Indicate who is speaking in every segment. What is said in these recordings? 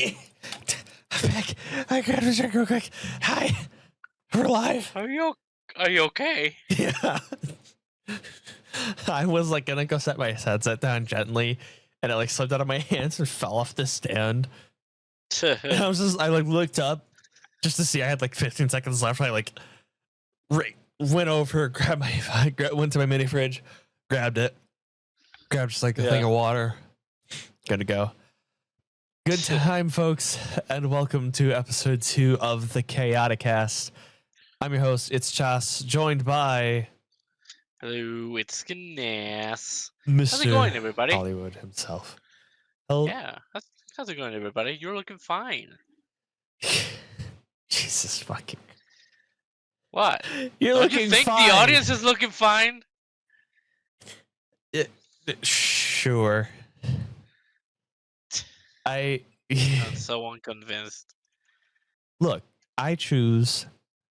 Speaker 1: I'm back. I grabbed a drink real quick. Hi. We're live.
Speaker 2: Are you okay?
Speaker 1: Yeah. I was like gonna go set my headset down gently, and it like slipped out of my hands and fell off the stand. And I like looked up just to see I had like 15 seconds left. I like went over, grabbed went to my mini fridge, grabbed just like a thing of water. Good to go. Good time, folks, and welcome to episode 2 of the Chaoticast. I'm your host, it's Chas, joined by
Speaker 2: Hello, it's Gnass.
Speaker 1: Mr.
Speaker 2: How's it going, everybody?
Speaker 1: Hollywood himself. Hello.
Speaker 2: Yeah, how's it going, everybody? You're looking fine.
Speaker 1: Jesus fucking.
Speaker 2: What?
Speaker 1: You're
Speaker 2: Don't
Speaker 1: looking
Speaker 2: you think
Speaker 1: fine.
Speaker 2: the audience is looking fine?
Speaker 1: Sure.
Speaker 2: I'm so unconvinced.
Speaker 1: Look, I choose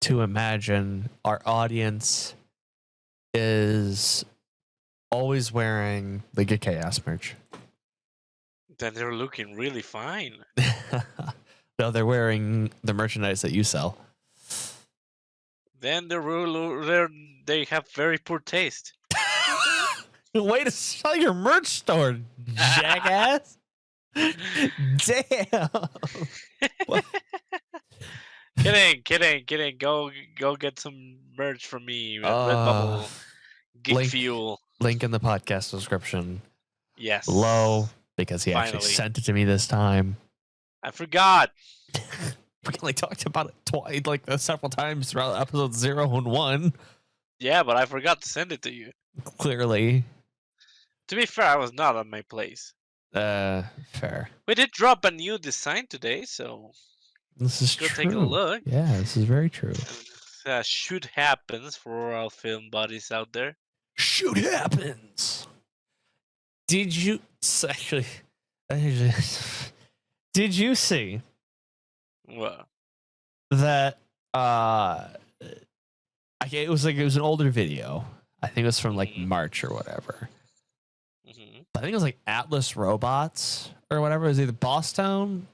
Speaker 1: to imagine our audience is always wearing the Good Chaos merch.
Speaker 2: Then they're looking really fine.
Speaker 1: No, they're wearing the merchandise that you sell.
Speaker 2: Then they have very poor taste.
Speaker 1: Way to sell your merch store, jackass. Damn.
Speaker 2: Kidding. Go get some merch from me. Redbubble. Geek Fuel.
Speaker 1: Link in the podcast description.
Speaker 2: Yes.
Speaker 1: Below, because he actually sent it to me this time.
Speaker 2: I forgot.
Speaker 1: We only talked about it twice, like several times throughout episodes 0 and 1.
Speaker 2: Yeah, but I forgot to send it to you.
Speaker 1: Clearly.
Speaker 2: To be fair, I was not at my place.
Speaker 1: Fair.
Speaker 2: We did drop a new design today, so
Speaker 1: this is
Speaker 2: go
Speaker 1: true.
Speaker 2: take a look.
Speaker 1: Yeah, this is very true.
Speaker 2: Shoot happens for our film buddies out there.
Speaker 1: Shoot happens. Did you actually? Did you see
Speaker 2: What?
Speaker 1: that? It was an older video. I think it was from like March or whatever. I think it was like Atlas Robots or whatever. It was either Boston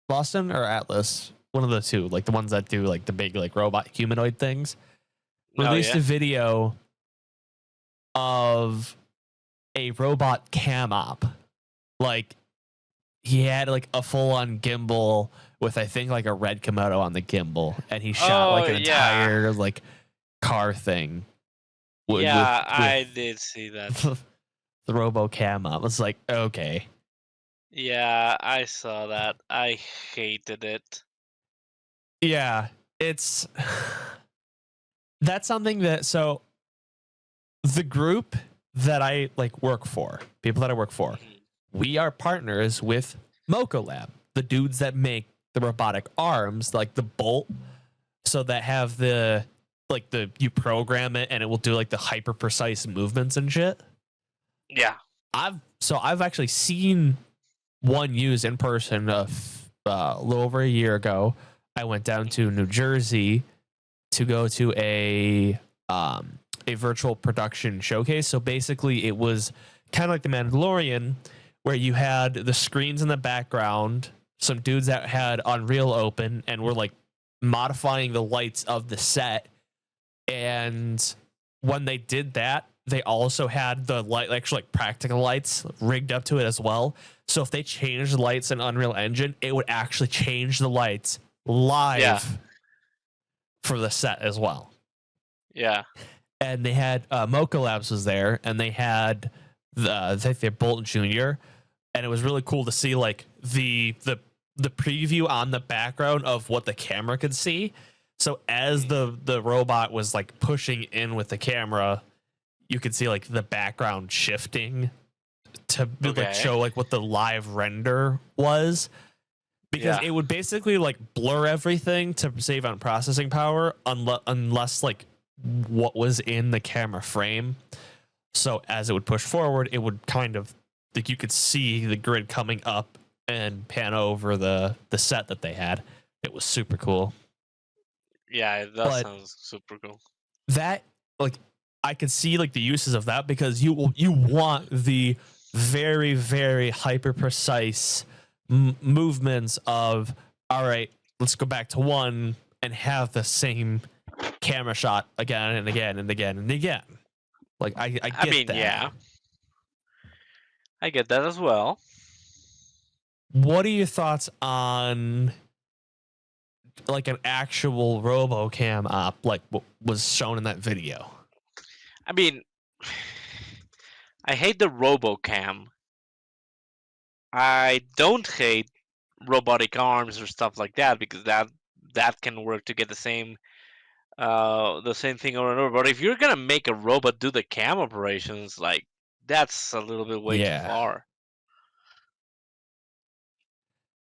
Speaker 1: or Atlas. One of the two, like the ones that do like the big like robot humanoid things. Released a video of a robot cam op. Like he had like a full on gimbal with I think like a red Komodo on the gimbal, and he shot like an entire like car thing.
Speaker 2: I did see that.
Speaker 1: The Robo cam up. It's like, okay.
Speaker 2: Yeah, I saw that. I hated it.
Speaker 1: Yeah, that's something that, so the group that I like work for, people that I work for, we are partners with Moco Lab, the dudes that make the robotic arms, like the bolt, so that have you program it and it will do like the hyper precise movements and shit.
Speaker 2: Yeah.
Speaker 1: I've actually seen one used in person a little over a year ago. I went down to New Jersey to go to a virtual production showcase. So basically it was kind of like The Mandalorian, where you had the screens in the background, some dudes that had Unreal open and were like modifying the lights of the set. And when they did that, they also had the actual like practical lights rigged up to it as well. So if they changed the lights in Unreal Engine, it would actually change the lights live for the set as well. Yeah. And they had Mocha Labs was there, and they had I think they had Bolton Jr. And it was really cool to see like the preview on the background of what the camera could see. So as the robot was like pushing in with the camera, you could see like the background shifting to like show like what the live render was, because it would basically like blur everything to save on processing power unless like what was in the camera frame. So as it would push forward, it would kind of like you could see the grid coming up and pan over the set that they had. It was super cool.
Speaker 2: Yeah, that sounds super cool.
Speaker 1: That like I could see like the uses of that, because you want the very, very hyper precise movements of, all right, let's go back to one and have the same camera shot again and again and again and again. Like I
Speaker 2: I
Speaker 1: get
Speaker 2: mean,
Speaker 1: that.
Speaker 2: yeah, I get that as well.
Speaker 1: What are your thoughts on like an actual Robocam op, like what was shown in that video?
Speaker 2: I mean, I hate the Robocam. I don't hate robotic arms or stuff like that because that can work to get the same thing over and over. But if you're gonna make a robot do the cam operations, like that's a little bit way too
Speaker 1: Yeah.
Speaker 2: far.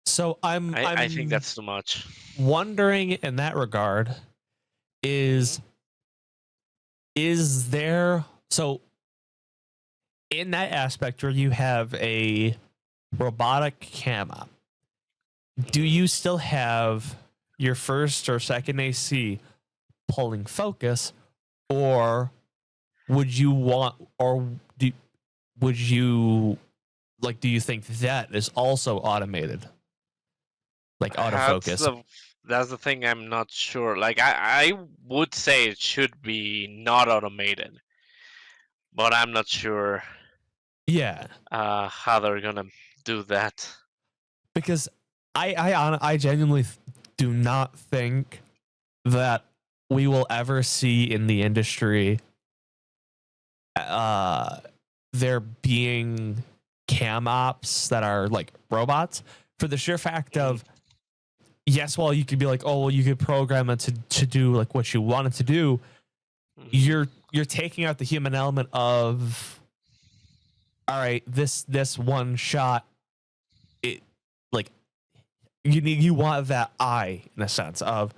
Speaker 1: So
Speaker 2: I think
Speaker 1: I'm
Speaker 2: that's too much.
Speaker 1: wondering in that regard
Speaker 2: Mhm.
Speaker 1: is there, so in that aspect where you have a robotic cam op, do
Speaker 2: Mhm.
Speaker 1: you still have your first or second AC pulling focus, or would you want, or would you like, do you think that is also automated, like
Speaker 2: That's
Speaker 1: autofocus?
Speaker 2: the that's the thing I'm not sure. Like I would say it should be not automated, but I'm not sure
Speaker 1: Yeah,
Speaker 2: how they're gonna do that.
Speaker 1: because I genuinely do not think that we will ever see in the industry uh there being cam ops that are like robots, for the sheer fact
Speaker 2: Mhm.
Speaker 1: of, yes, while you could be like, oh well, you could program it to do like what you want it to do,
Speaker 2: Mhm.
Speaker 1: you're taking out the human element of, all right, this one shot, it, like, you want that eye in a sense of,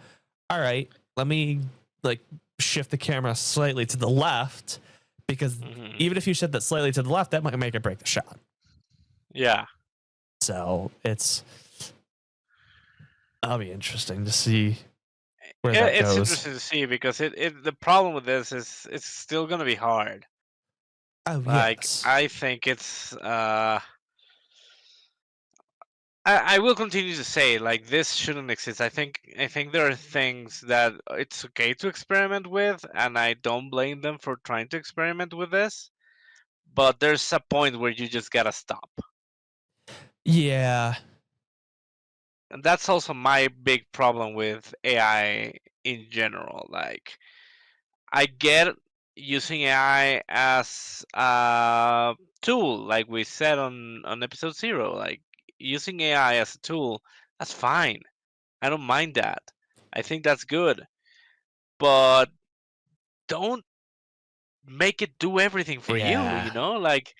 Speaker 1: all right, let me like shift the camera slightly to the left, because
Speaker 2: Mhm.
Speaker 1: even if you shift that slightly to the left, that might make or break the shot.
Speaker 2: Yeah.
Speaker 1: So that'll be interesting to see where that
Speaker 2: It's
Speaker 1: goes.
Speaker 2: interesting to see because the problem with this is it's still gonna be hard.
Speaker 1: Oh
Speaker 2: Like
Speaker 1: yes.
Speaker 2: I think it's I will continue to say like this shouldn't exist. I think there are things that it's okay to experiment with, and I don't blame them for trying to experiment with this. But there's a point where you just gotta stop,
Speaker 1: Yeah.
Speaker 2: and that's also my big problem with AI in general. Like I get using AI as a tool, like we said on episode 0. Like using AI as a tool, that's fine. I don't mind that. I think that's good. But don't make it do everything for you,
Speaker 1: Yeah.
Speaker 2: you know? Like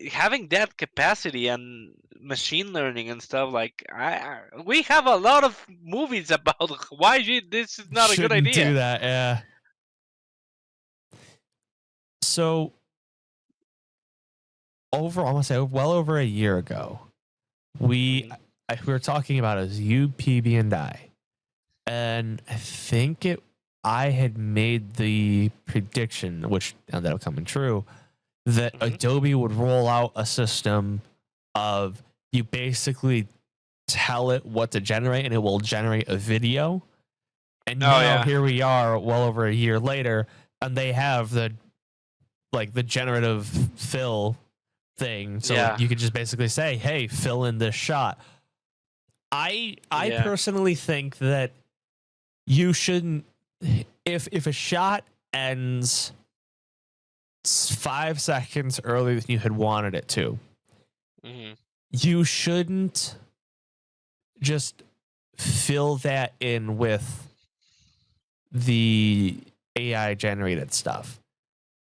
Speaker 2: having that capacity and machine learning and stuff, like we have a lot of movies about why this is not a good
Speaker 1: Shouldn't
Speaker 2: idea.
Speaker 1: do that. Yeah. So over, I want to say, well over a year ago, we
Speaker 2: Hmm.
Speaker 1: we were talking about as UPB and and I think I had made the prediction, which ended up coming true, that
Speaker 2: Hmm.
Speaker 1: Adobe would roll out a system of, you basically tell it what to generate and it will generate a video. And
Speaker 2: Oh
Speaker 1: now
Speaker 2: yeah,
Speaker 1: here we are, well over a year later, and they have the generative fill thing. So
Speaker 2: yeah,
Speaker 1: you could just basically say, "Hey, fill in this shot." I
Speaker 2: yeah.
Speaker 1: personally think that you shouldn't, if a shot ends 5 seconds earlier than you had wanted it to,
Speaker 2: Hmm.
Speaker 1: you shouldn't just fill that in with the AI generated stuff.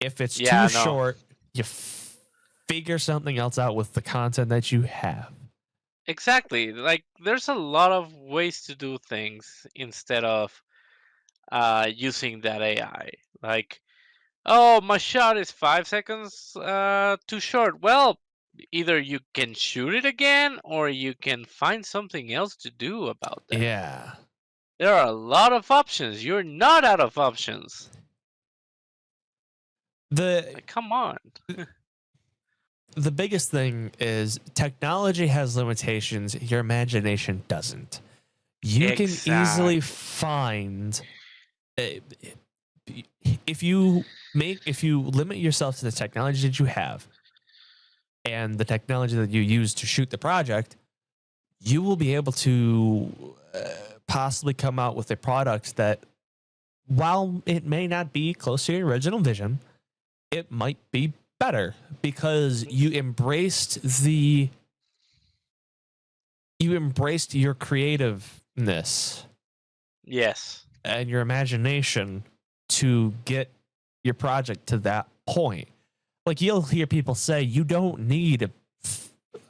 Speaker 1: If it's too
Speaker 2: Yeah, no.
Speaker 1: short, you figure something else out with the content that you have.
Speaker 2: Exactly. Like there's a lot of ways to do things instead of using that AI. Like, oh, my shot is 5 seconds too short. Well, either you can shoot it again or you can find something else to do about that.
Speaker 1: Yeah.
Speaker 2: There are a lot of options. You're not out of options.
Speaker 1: The
Speaker 2: Like, come on.
Speaker 1: the biggest thing is technology has limitations. Your imagination doesn't. You can easily
Speaker 2: Exactly.
Speaker 1: find uh, if you limit yourself to the technology that you have and the technology that you use to shoot the project, you will be able to possibly come out with a product that, while it may not be close to your original vision, it might be better because you embraced your creativeness
Speaker 2: Yes.
Speaker 1: and your imagination to get your project to that point. Like, you'll hear people say you don't need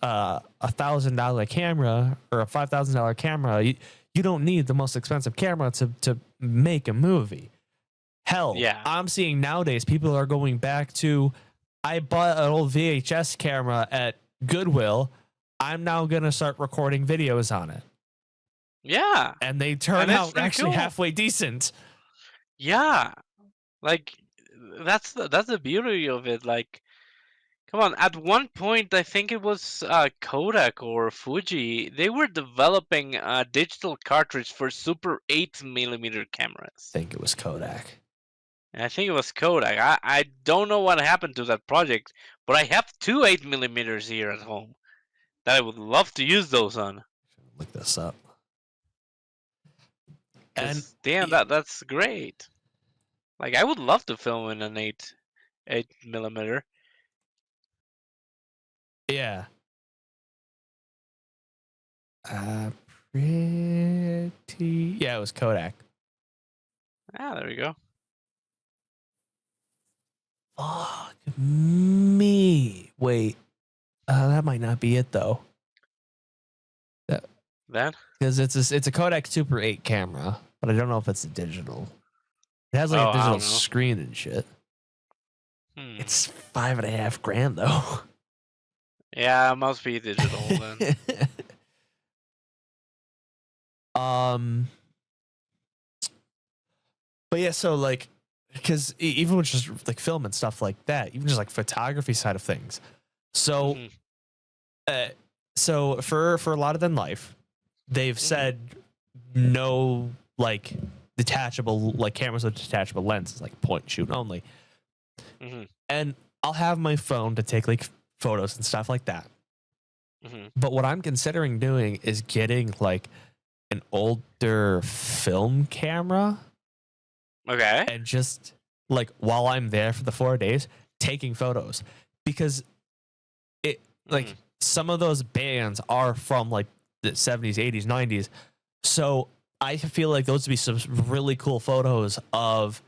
Speaker 1: a $1,000 camera or a $5,000 camera. You don't need the most expensive camera to make a movie. Hell,
Speaker 2: Yeah.
Speaker 1: I'm seeing nowadays people are going back to, I bought an old VHS camera at Goodwill. I'm now gonna start recording videos on it,
Speaker 2: Yeah.
Speaker 1: and they turn
Speaker 2: And it's
Speaker 1: out
Speaker 2: pretty
Speaker 1: actually
Speaker 2: cool.
Speaker 1: halfway decent.
Speaker 2: Yeah. Like that's the beauty of it. Like, come on, at one point I think it was Kodak or Fuji, they were developing a digital cartridge for Super 8 millimeter cameras.
Speaker 1: I think it was Kodak.
Speaker 2: And I think it was Kodak. I don't know what happened to that project, but I have two 8 millimeters here at home that I would love to use those on.
Speaker 1: Look this up. And
Speaker 2: Cause damn, that's great. Like, I would love to film in an 8 millimeter.
Speaker 1: yeah, uh, pretty. Yeah, it was Kodak.
Speaker 2: Ah, there we go.
Speaker 1: Fuck me. Wait, that might not be it though.
Speaker 2: Then
Speaker 1: Because it's a Kodak Super 8 camera, but I don't know if it's a digital. It has like
Speaker 2: oh,
Speaker 1: a
Speaker 2: I
Speaker 1: digital
Speaker 2: don't know.
Speaker 1: screen and shit.
Speaker 2: Hmm.
Speaker 1: It's $5,500 though.
Speaker 2: Yeah, it must be digital then.
Speaker 1: But yeah, so like, because even with just like film and stuff like that, even just like photography side of things. So,
Speaker 2: Mhm.
Speaker 1: so for a lot of them life, they've said no like detachable like cameras with detachable lenses, like point and shoot only.
Speaker 2: Mhm.
Speaker 1: And I'll have my phone to take like photos and stuff like that.
Speaker 2: Mhm.
Speaker 1: But what I'm considering doing is getting like an older film camera
Speaker 2: Okay.
Speaker 1: and just like while I'm there for the 4 days, taking photos, because it like some of those bands are from like the 70s, 80s, 90s. So I feel like those would be some really cool photos of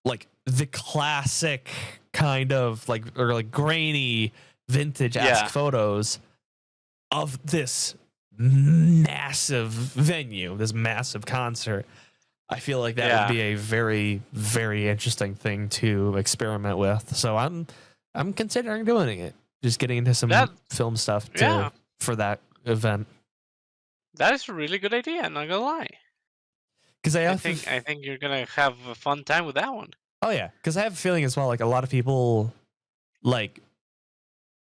Speaker 1: like the classic kind of like, or like grainy vintage-esque
Speaker 2: Yeah.
Speaker 1: photos of this massive venue, this massive concert. I feel like that
Speaker 2: Yeah.
Speaker 1: would be a very, very interesting thing to experiment with. So I'm considering doing it. Just getting into some
Speaker 2: That
Speaker 1: film stuff
Speaker 2: yeah,
Speaker 1: for that event.
Speaker 2: that is a really good idea. I'm not gonna lie.
Speaker 1: Because I
Speaker 2: I
Speaker 1: have,
Speaker 2: think you're gonna have a fun time with that one.
Speaker 1: oh yeah, because I have a feeling as well. Like a lot of people, like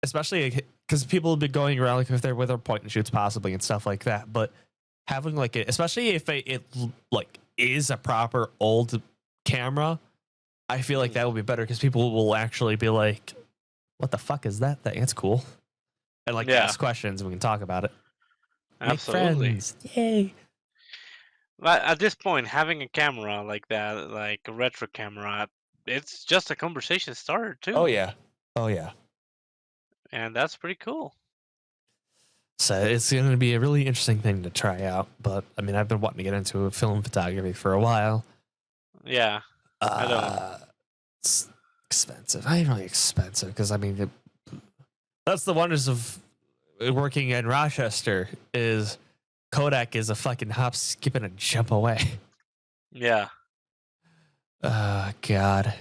Speaker 1: especially because people have been going around like if they're with their point and shoots possibly and stuff like that. But having like it, especially if it like is a proper old camera, I feel like that will be better because people will actually be like, "What the fuck is that thing? It's cool," and like
Speaker 2: Yeah,
Speaker 1: ask questions and we can talk about it. Make
Speaker 2: absolutely.
Speaker 1: friends, yay!
Speaker 2: But at this point, having a camera like that, like a retro camera, it's just a conversation starter
Speaker 1: Oh
Speaker 2: too,
Speaker 1: yeah, oh yeah.
Speaker 2: and that's pretty cool.
Speaker 1: So it's going to be a really interesting thing to try out. But I mean, I've been wanting to get into film photography for a while.
Speaker 2: Yeah, I don't.
Speaker 1: It's expensive. I ain't really expensive because I mean, that's the wonders of working in Rochester. Is Kodak is a fucking hop, skip, and a jump away.
Speaker 2: Yeah.
Speaker 1: God.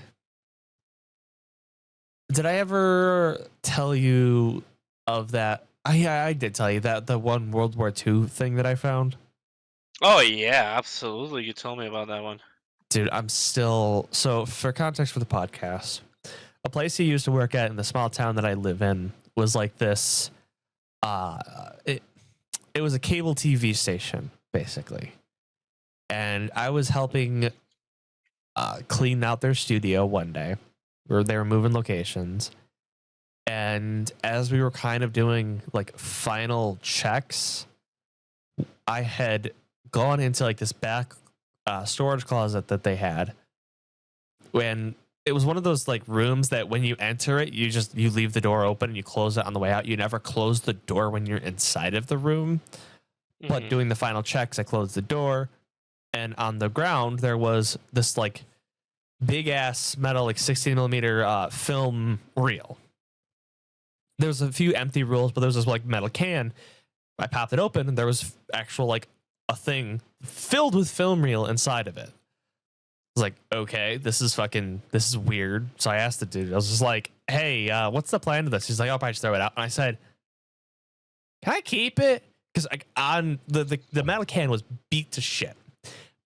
Speaker 1: Did I ever tell you of that? I did tell you that the one World War II thing that I found.
Speaker 2: Oh yeah, absolutely. You told me about that one.
Speaker 1: Dude, I'm still, so for context for the podcast, a place he used to work at in the small town that I live in was like this. It was a cable TV station basically, and I was helping clean out their studio one day where they were moving locations. And as we were kind of doing like final checks, I had gone into like this back storage closet that they had. When it was one of those like rooms that when you enter it, you leave the door open and you close it on the way out. You never close the door when you're inside of the room. But doing the final checks, I closed the door, and on the ground there was this like big ass metal like 16 millimeter film reel. There was a few empty reels, but there was this like metal can. I popped it open, and there was actual like a thing filled with film reel inside of it. I was like, okay, this is weird. So I asked the dude, I was just like, hey, what's the plan to this? He's like, I'll probably just throw it out. And I said, can I keep it? Because like on the metal can was beat to shit.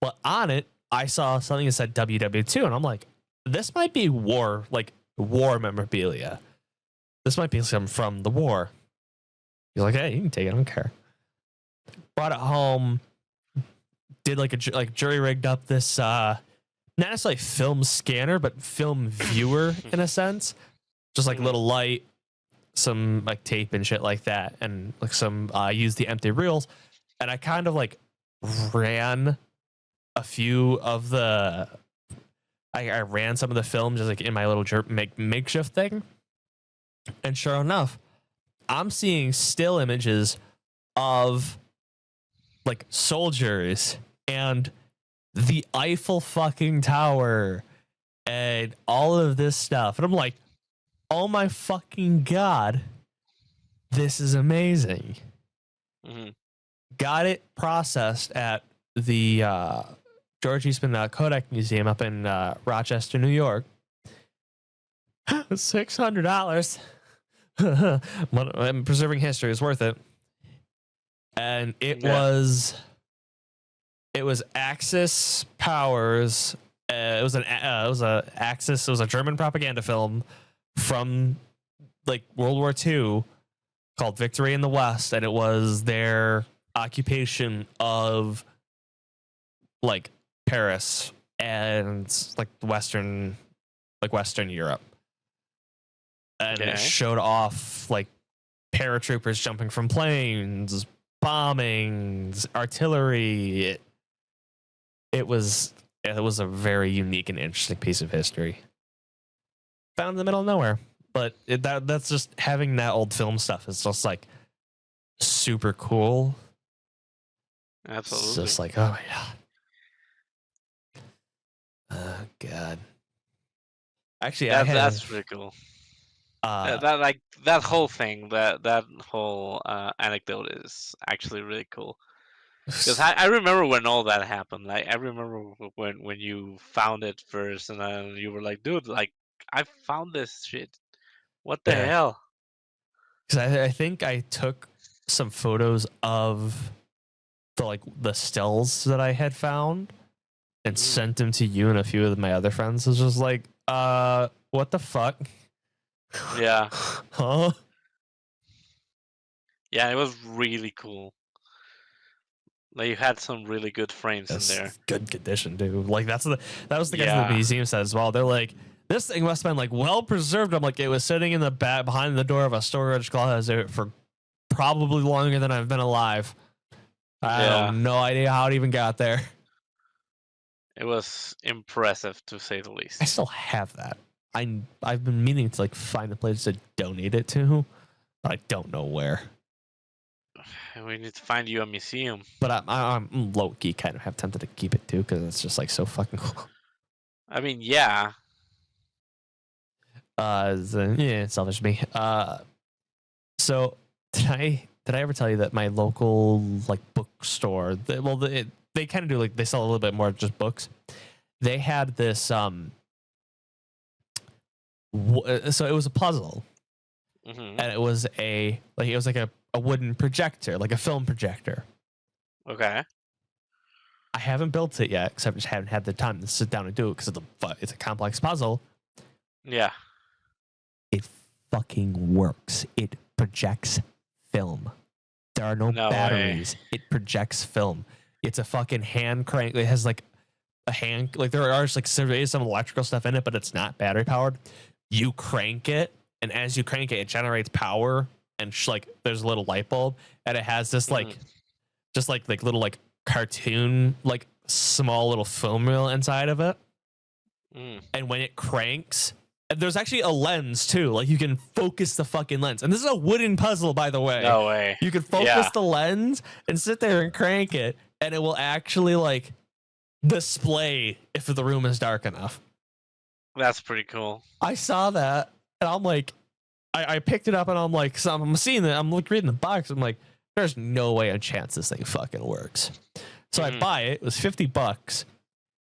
Speaker 1: But on it, I saw something that said WW2, and I'm like, this might be war memorabilia. This might be something from the war. He's like, hey, you can take it, I don't care. Brought it home, did like jury rigged up this not necessarily film scanner, but film viewer in a sense. Just like a little light, some like tape and shit like that, and like some used the empty reels. And I kind of like ran a few of the I ran some of the film just like in my little makeshift thing. And sure enough, I'm seeing still images of like soldiers and the Eiffel fucking Tower and all of this stuff. And I'm like, oh my fucking God, this is amazing. Got it processed at the George Eastman Kodak Museum up in Rochester, New York. $600. Preserving history is worth it. And it was Axis Powers. It was a German propaganda film from like World War II called Victory in the West, and it was their occupation of like Paris and like Western Europe. And it showed off like paratroopers jumping from planes, bombings, artillery. It was a very unique and interesting piece of history. Found in the middle of nowhere. But that's just having that old film stuff. It's just like super cool.
Speaker 2: Absolutely.
Speaker 1: It's just like, oh my God. Oh God. Actually,
Speaker 2: that's pretty cool. That whole thing, that whole anecdote is actually really cool. Because I remember when all that happened. Like I remember when you found it first, and then you were like, "Dude, like I found this shit. What the hell?"
Speaker 1: Because I think I took some photos of the stills that I had found and sent them to you and a few of my other friends. It was just like, what the fuck?
Speaker 2: Yeah.
Speaker 1: Huh?
Speaker 2: Yeah, it was really cool. Like you had some really good frames in there.
Speaker 1: Good condition, dude. Like that was the guys at the museum said as well. They're like, this thing must have been like well preserved. I'm like, it was sitting in the back behind the door of a storage closet for probably longer than I've been alive. I have no idea how it even got there.
Speaker 2: It was impressive to say the least.
Speaker 1: I still have that. I've been meaning to like find a place to donate it to, but I don't know where.
Speaker 2: We need to find you a museum.
Speaker 1: But I'm low key kind of have tempted to keep it too because it's just like so fucking cool.
Speaker 2: I mean, yeah.
Speaker 1: It's selfish of me. So did I ever tell you that my local like bookstore? They kind of do like they sell a little bit more just books. They had this so it was a puzzle, and it was a wooden projector, like a film projector.
Speaker 2: Okay.
Speaker 1: I haven't built it yet because I just haven't had the time to sit down and do it because it's a complex puzzle.
Speaker 2: Yeah.
Speaker 1: It fucking works. It projects film. There are no
Speaker 2: No
Speaker 1: batteries. It projects film. It's a fucking hand crank. It has like a hand, like there are like some electrical stuff in it, but it's not battery powered. You crank it, and as you crank it, it generates power, and like there's a little light bulb, and it has this like, just like little like cartoon like small little film reel inside of it. And when it cranks, and there's actually a lens too, like you can focus the fucking lens. And this is a wooden puzzle, by the way.
Speaker 2: No way.
Speaker 1: You can focus the lens and sit there and crank it, and it will actually like display if the room is dark enough.
Speaker 2: That's pretty cool.
Speaker 1: I saw that, and I'm like, I picked it up, and I'm like, so I'm seeing it. I'm like reading the box. I'm like, there's no way a chance this thing fucking works. So I buy it. It was $50,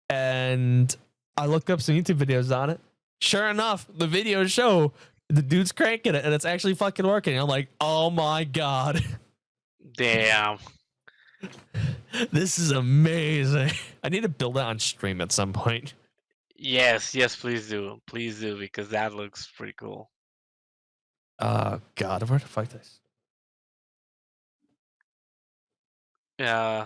Speaker 1: and I looked up some YouTube videos on it. Sure enough, the videos show the dude's cranking it, and it's actually fucking working. I'm like, oh my god.
Speaker 2: Damn.
Speaker 1: This is amazing. I need to build that on stream at some point.
Speaker 2: Yes, please do. Please do, because that looks pretty cool.
Speaker 1: Oh god, where the fuck this?
Speaker 2: Yeah.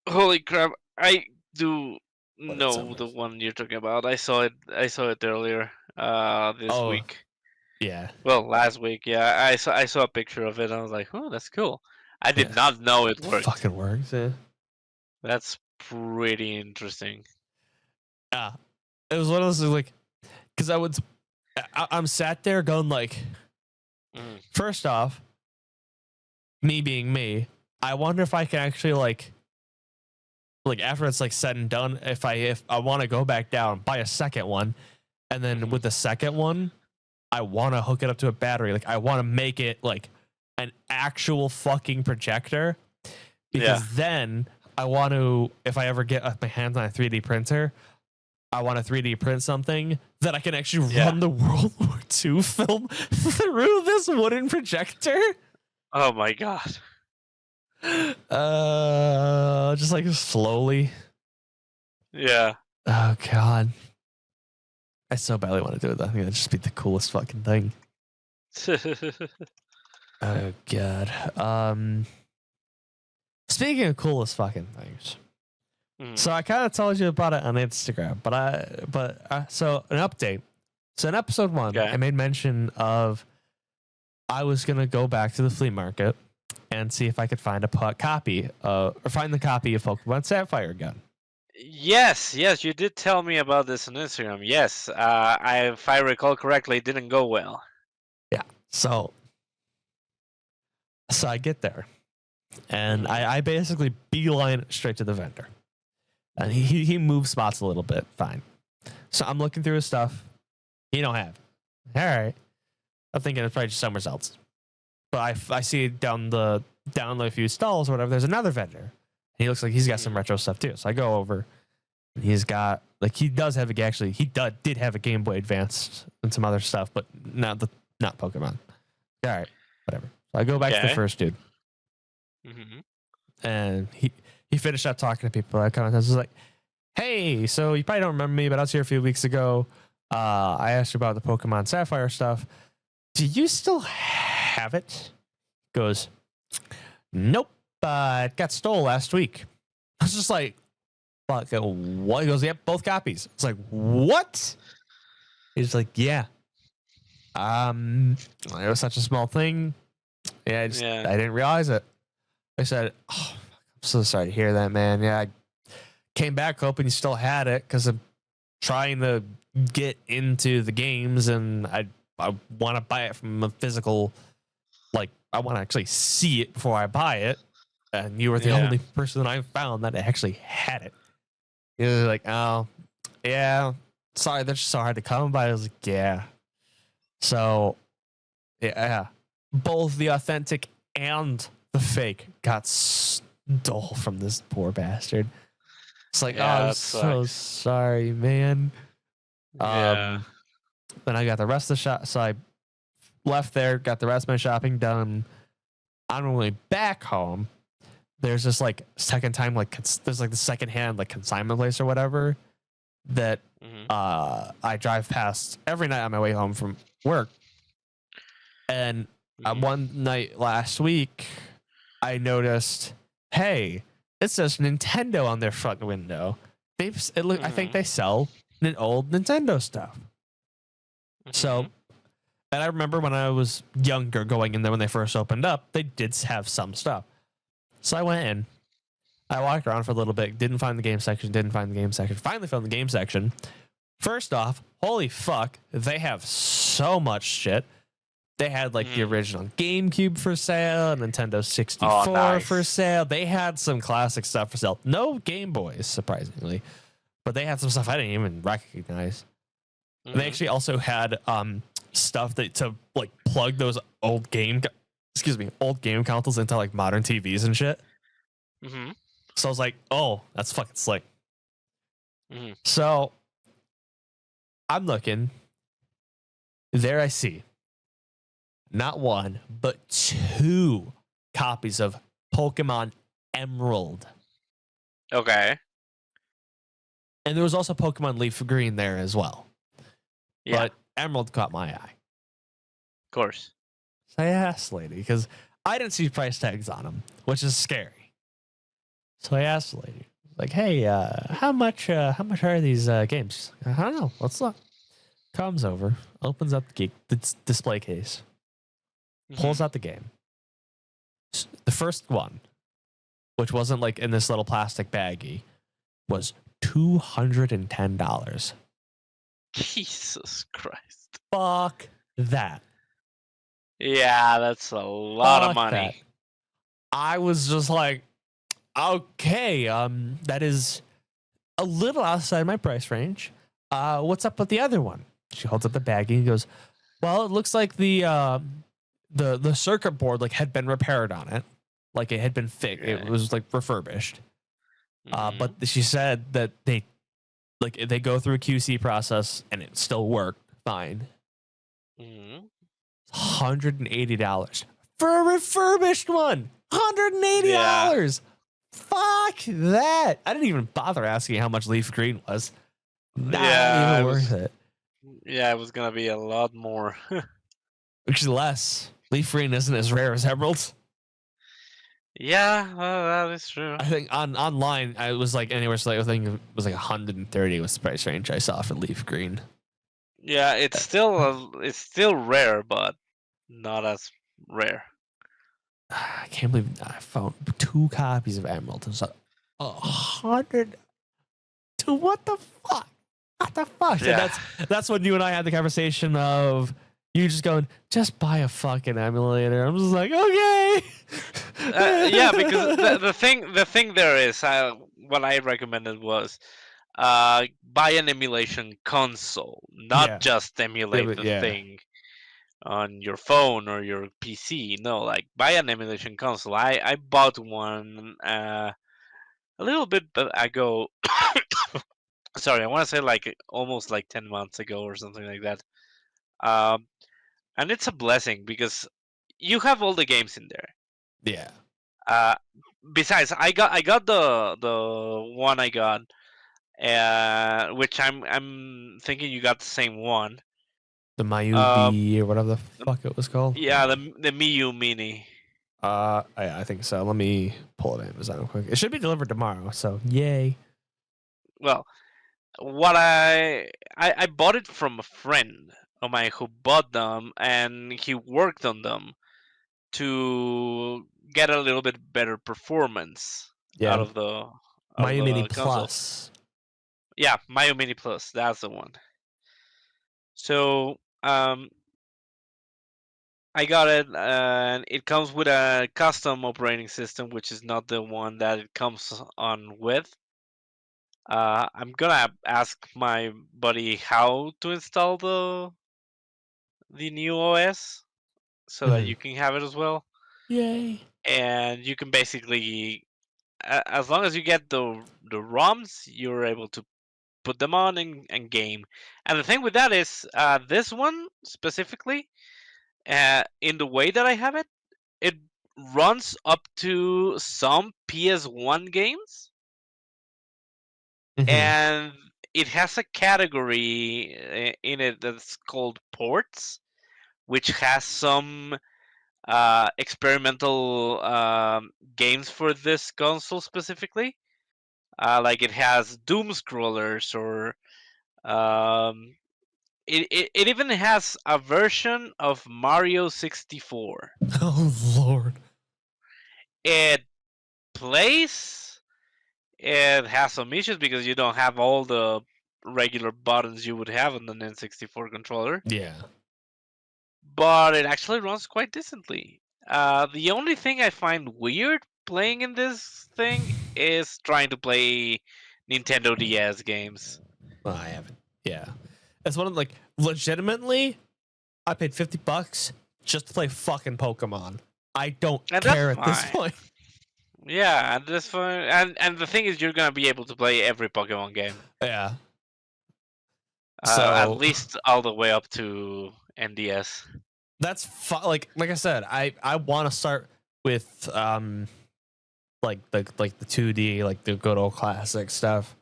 Speaker 2: Holy crap. I do know the one you're talking about. I saw it earlier this week.
Speaker 1: Yeah.
Speaker 2: Well, last week. Yeah, I saw a picture of it, and I was like, "Oh, that's cool." I did not know it worked.
Speaker 1: Fucking works, yeah.
Speaker 2: That's pretty interesting.
Speaker 1: Yeah. It was one of those like, because I'm sat there going like, first off, me being me, I wonder if I can actually like after it's like said and done, if I want to go back down, buy a second one, and then with the second one, I want to hook it up to a battery. Like I want to make it like an actual fucking projector, because then I want to, if I ever get my hands on a 3D printer, I want to 3D print something that I can actually run the World War II film through this wooden projector.
Speaker 2: Oh my god.
Speaker 1: Just like slowly.
Speaker 2: Yeah.
Speaker 1: Oh god. I so badly want to do it. I think that'd just be the coolest fucking thing. Oh god. Speaking of coolest fucking things. So I kind of told you about it on Instagram, so an update. So in episode 1, I made mention of I was gonna go back to the flea market and see if I could find find the copy of Pokemon Sapphire gun.
Speaker 2: Yes, you did tell me about this on Instagram. Yes, if I recall correctly, it didn't go well.
Speaker 1: Yeah. So I get there, and I basically beeline it straight to the vendor. And he moves spots a little bit. Fine. So I'm looking through his stuff. He don't have it. All right. I'm thinking it's probably just somewhere else. But I see down the few stalls or whatever, there's another vendor. He looks like he's got some retro stuff too. So I go over, and he's got he did have a Game Boy Advance and some other stuff, but not Pokemon. All right, whatever. So I go back to the first dude, and he finished up talking to people. I kind of was like, "Hey, so you probably don't remember me, but I was here a few weeks ago. I asked you about the Pokemon Sapphire stuff. Do you still have it?" He goes, "Nope. It got stole last week." I was just like, "Fuck, what?" He goes, "Yep, both copies." It's like, "What?" He's like, "Yeah. It was such a small thing. Yeah, I didn't realize it." I said, "Oh, I'm so sorry to hear that, man. Yeah, I came back hoping you still had it because I'm trying to get into the games, and I want to buy it from a physical, like I want to actually see it before I buy it. And you were the only person that I found that actually had it." He was like, "Oh, yeah, sorry, that's just so hard to come by." I was like, "Yeah." So, yeah, both the authentic and the fake got stole from this poor bastard. It's like, "Oh, I'm so sorry, man." Then I got the rest of the shop, so I left there, got the rest of my shopping done. On my way back home, there's this like second time, like there's like the second hand like consignment place or whatever, that
Speaker 2: Mhm.
Speaker 1: I drive past every night on my way home from work. And
Speaker 2: Mhm.
Speaker 1: one night last week, I noticed, hey, it says Nintendo on their front window. I think
Speaker 2: Mhm.
Speaker 1: they sell an old Nintendo stuff. So,
Speaker 2: Mhm.
Speaker 1: and I remember when I was younger going in there when they first opened up, they did have some stuff. So I went in. I walked around for a little bit, didn't find the game section, finally found the game section. First off, holy fuck, they have so much shit. They had like the
Speaker 2: Mhm.
Speaker 1: original GameCube for sale, Nintendo 64
Speaker 2: Oh,
Speaker 1: for
Speaker 2: nice.
Speaker 1: sale. They had some classic stuff for sale. No Game Boys, surprisingly, but they had some stuff I didn't even recognize. They
Speaker 2: Mhm.
Speaker 1: actually also had stuff that to like plug those old game consoles into like modern TVs and shit.
Speaker 2: Mhm.
Speaker 1: So I was like, oh, that's fucking slick.
Speaker 2: Mhm.
Speaker 1: So I'm looking. There I see not one, but two copies of Pokemon Emerald.
Speaker 2: Okay.
Speaker 1: And there was also Pokemon Leaf Green there as well.
Speaker 2: Yeah.
Speaker 1: But Emerald caught my eye.
Speaker 2: Of course.
Speaker 1: So I asked the lady, because I didn't see price tags on them, which is scary. So I asked the lady, like, hey, how much are these games? I don't know. Let's look. Comes over, opens up the display case, pulls
Speaker 2: Mhm.
Speaker 1: out the game. The first one, which wasn't like in this little plastic baggie, was $210.
Speaker 2: Jesus Christ.
Speaker 1: Fuck that.
Speaker 2: Yeah, that's a lot of
Speaker 1: Fuck that.
Speaker 2: money.
Speaker 1: I was just like, okay, that is a little outside my price range. What's up with the other one? She holds up the baggie and goes, well, it looks like the circuit board like had been repaired on it, like it had been fixed. It
Speaker 2: Okay.
Speaker 1: was like refurbished. But
Speaker 2: Mhm.
Speaker 1: she said that they go through a QC process and it still worked fine.
Speaker 2: Mhm.
Speaker 1: $180 for a refurbished one.
Speaker 2: Yeah.
Speaker 1: $180. Fuck that. I didn't even bother asking how much leaf green was. Not
Speaker 2: Yeah,
Speaker 1: even
Speaker 2: it
Speaker 1: worth
Speaker 2: was.
Speaker 1: it.
Speaker 2: Yeah, it was gonna be a lot more.
Speaker 1: Actually, less. Leaf green isn't as rare as emeralds.
Speaker 2: Yeah, well, that is true.
Speaker 1: I think online I was like anywhere so like, I think it was like 130 was the price range I saw for leaf green.
Speaker 2: Yeah, it's still rare, but not as rare.
Speaker 1: I can't believe I found two copies of emerald. It's like 100 to what the fuck? What the fuck? And
Speaker 2: Yeah.
Speaker 1: that's when you and I had the conversation of you just going, just buy a fucking emulator. I'm just like, okay.
Speaker 2: Yeah, because the thing there is, what I recommended was buy an emulation console, not
Speaker 1: Yeah.
Speaker 2: just emulate the
Speaker 1: Yeah.
Speaker 2: thing on your phone or your PC. No, like buy an emulation console. I bought one a little bit ago. Sorry, I want to say like almost like 10 months ago or something like that. Um, and it's a blessing because you have all the games in there.
Speaker 1: Yeah.
Speaker 2: Uh, Besides, I got the one I got, which I'm thinking you got the same one.
Speaker 1: The
Speaker 2: Um,
Speaker 1: Mayubi or whatever the
Speaker 2: um,
Speaker 1: fuck it was called.
Speaker 2: yeah, the Miu Mini.
Speaker 1: I think so. Let me pull it on Amazon real quick. It should be delivered tomorrow, so yay.
Speaker 2: Well, what I bought it from a friend of mine who bought them, and he worked on them to get a little bit better performance out
Speaker 1: Yeah.
Speaker 2: of
Speaker 1: Mayu Mini
Speaker 2: the console.
Speaker 1: Plus.
Speaker 2: Yeah, Mayo Mini Plus, that's the one. So I got it, and it comes with a custom operating system, which is not the one that it comes on with. I'm gonna ask my buddy how to install the new OS so that
Speaker 1: Mhm.
Speaker 2: you can have it as well.
Speaker 1: Yay.
Speaker 2: And you can basically, as long as you get the ROMs, you're able to put them on and game. And the thing with that is, this one specifically, in the way that I have it, it runs up to some PS1 games,
Speaker 1: Mhm.
Speaker 2: and it has a category in it that's called ports, which has some experimental games for this console specifically. Like it has Doom scrollers, or um, it even has a version of Mario 64.
Speaker 1: Oh Lord.
Speaker 2: It plays. It has some issues because you don't have all the regular buttons you would have on the N64 controller,
Speaker 1: Yeah.
Speaker 2: but it actually runs quite decently. The only thing I find weird playing in this thing is trying to play Nintendo DS games.
Speaker 1: Well, I haven't. Yeah. It's one of like legitimately. I paid $50 just to play fucking Pokemon. I don't
Speaker 2: And that's
Speaker 1: care at this
Speaker 2: fine.
Speaker 1: point.
Speaker 2: Yeah, and that's fine. And the thing is, you're gonna be able to play every Pokemon game,
Speaker 1: Yeah.
Speaker 2: at
Speaker 1: So
Speaker 2: least all the way up to NDS.
Speaker 1: that's like I said, I want to start with like the 2D, like the good old classic stuff.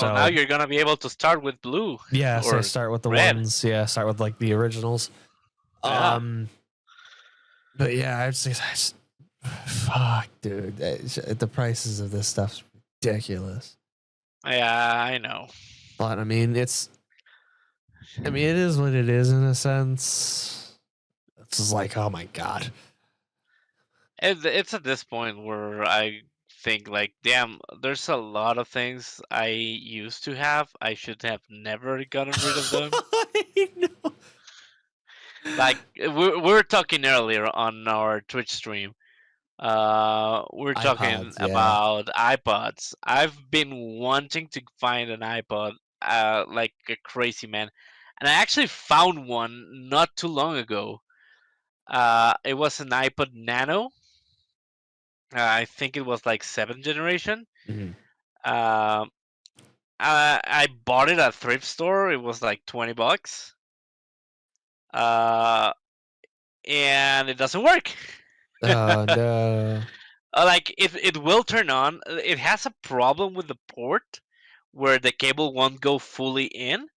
Speaker 2: Well, now
Speaker 1: So
Speaker 2: you're gonna be able to start with blue
Speaker 1: yeah, so
Speaker 2: or
Speaker 1: start with the
Speaker 2: red.
Speaker 1: ones. Yeah, start with like the originals.
Speaker 2: Yeah,
Speaker 1: Um, but yeah, fuck, dude, the prices of this stuff's ridiculous.
Speaker 2: yeah, I know.
Speaker 1: But I mean, it is what it is in a sense. It's just like, oh my god.
Speaker 2: It's at this point where I think like, damn, there's a lot of things I used to have. I should have never gotten rid of them.
Speaker 1: I know.
Speaker 2: Like we were talking earlier on our Twitch stream. We're talking
Speaker 1: iPods, yeah.
Speaker 2: about iPods. I've been wanting to find an iPod, like a crazy man, and I actually found one not too long ago. It was an iPod Nano. I think it was like seventh generation.
Speaker 1: Mhm.
Speaker 2: Um, I bought it at thrift store. It was like $20. Uh, and it doesn't work.
Speaker 1: Oh no.
Speaker 2: Like it will turn on. It has a problem with the port where the cable won't go fully in,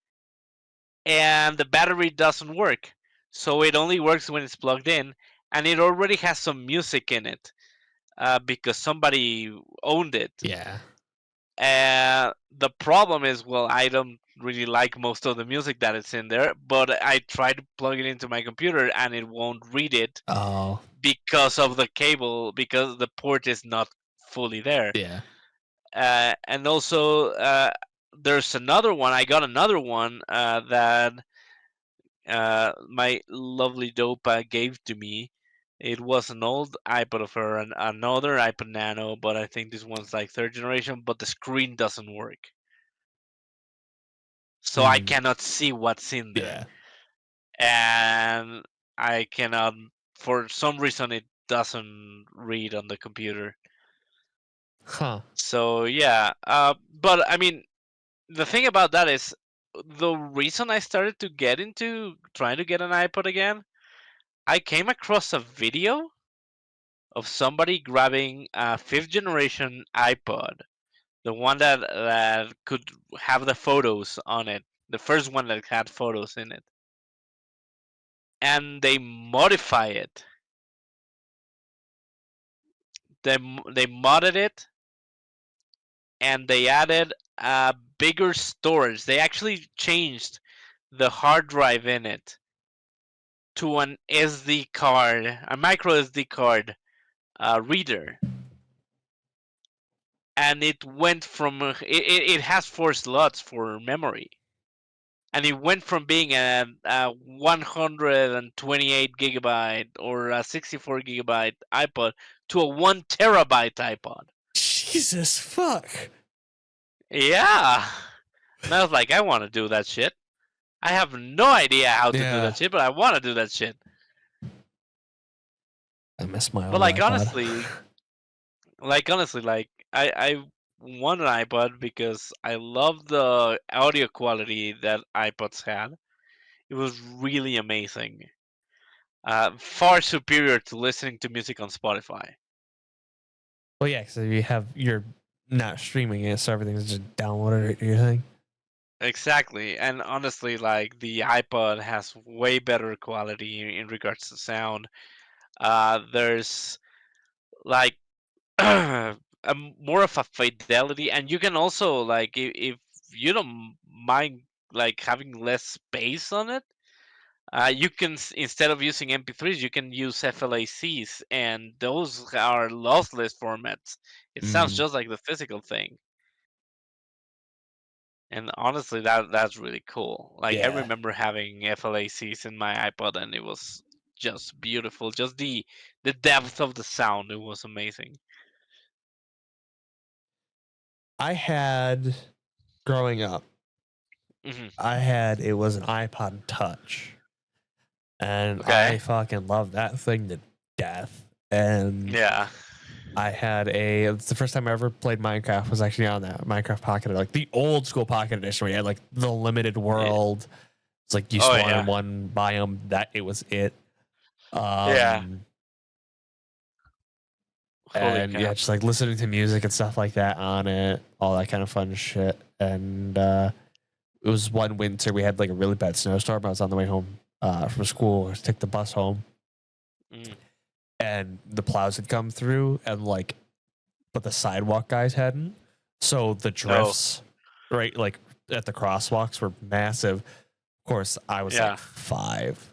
Speaker 2: and the battery doesn't work. So it only works when it's plugged in, and it already has some music in it because somebody owned it.
Speaker 1: Yeah.
Speaker 2: The problem is, well, I don't really like most of the music that is in there, but I tried to plug it into my computer and it won't read it
Speaker 1: Oh
Speaker 2: because of the cable, because the port is not fully there.
Speaker 1: yeah.
Speaker 2: And also, there's another one. I got another one that my lovely Dopa gave to me. It was an old iPod of her, and another iPod Nano, but I think this one's like third generation, but the screen doesn't work. So I
Speaker 1: Mm,
Speaker 2: cannot see what's in there.
Speaker 1: yeah.
Speaker 2: And I cannot, for some reason, it doesn't read on the computer.
Speaker 1: Huh.
Speaker 2: So yeah, but I mean, the thing about that is the reason I started to get into trying to get an iPod again. I came across a video of somebody grabbing a fifth generation iPod, the one that could have the photos on it, the first one that had photos in it, and they modify it. They modded it and they added a bigger storage. They actually changed the hard drive in it to an SD card, a micro SD card reader, and it went from it has 4 slots for memory, and it went from being a 128 gigabyte or a 64 gigabyte iPod to a 1 terabyte iPod.
Speaker 1: Jesus fuck.
Speaker 2: Yeah, and I was like, I want to do that shit. I have no idea how to do
Speaker 1: Yeah.
Speaker 2: that shit, but I want to do that shit.
Speaker 1: I miss my
Speaker 2: But
Speaker 1: old iPod.
Speaker 2: like honestly, like I want an iPod because I love the audio quality that iPods had. It was really amazing. Far superior to listening to music on Spotify.
Speaker 1: Well, yeah, so you're not streaming it, so everything's just downloaded right to your thing.
Speaker 2: Exactly. And honestly, like the iPod has way better quality in regards to sound. There's like more of a fidelity, and you can also like if you don't mind like having less space on it, you can instead of using MP3s, you can use FLACs, and those are lossless formats. It sounds
Speaker 1: Mm,
Speaker 2: just like the physical thing. And honestly, that's really cool. Like I
Speaker 1: yeah.
Speaker 2: remember having FLACs in my iPod, and it was just beautiful. Just the depth of the sound, it was amazing.
Speaker 1: I had growing up,
Speaker 2: Hmm.
Speaker 1: it was an iPod Touch, and I
Speaker 2: Okay.
Speaker 1: fucking loved that thing to death. And
Speaker 2: Yeah.
Speaker 1: it's the first time I ever played Minecraft was actually on that Minecraft Pocket, like the old school Pocket Edition where you had like the limited
Speaker 2: Yeah.
Speaker 1: world. It's like you
Speaker 2: Oh
Speaker 1: spawn in
Speaker 2: yeah.
Speaker 1: one biome, that it was it.
Speaker 2: Yeah.
Speaker 1: Um,
Speaker 2: Holy
Speaker 1: and yeah,
Speaker 2: crap.
Speaker 1: just like listening to music and stuff like that on it, all that kind of fun shit. And it was one winter we had like a really bad snowstorm. I was on the way home from school, to take the bus home,
Speaker 2: Mm.
Speaker 1: and the plows had come through, and like, but the sidewalk guys hadn't. So the
Speaker 2: Oh.
Speaker 1: drifts, right, like at the crosswalks were massive. Of course, I was like
Speaker 2: Yeah.
Speaker 1: 5.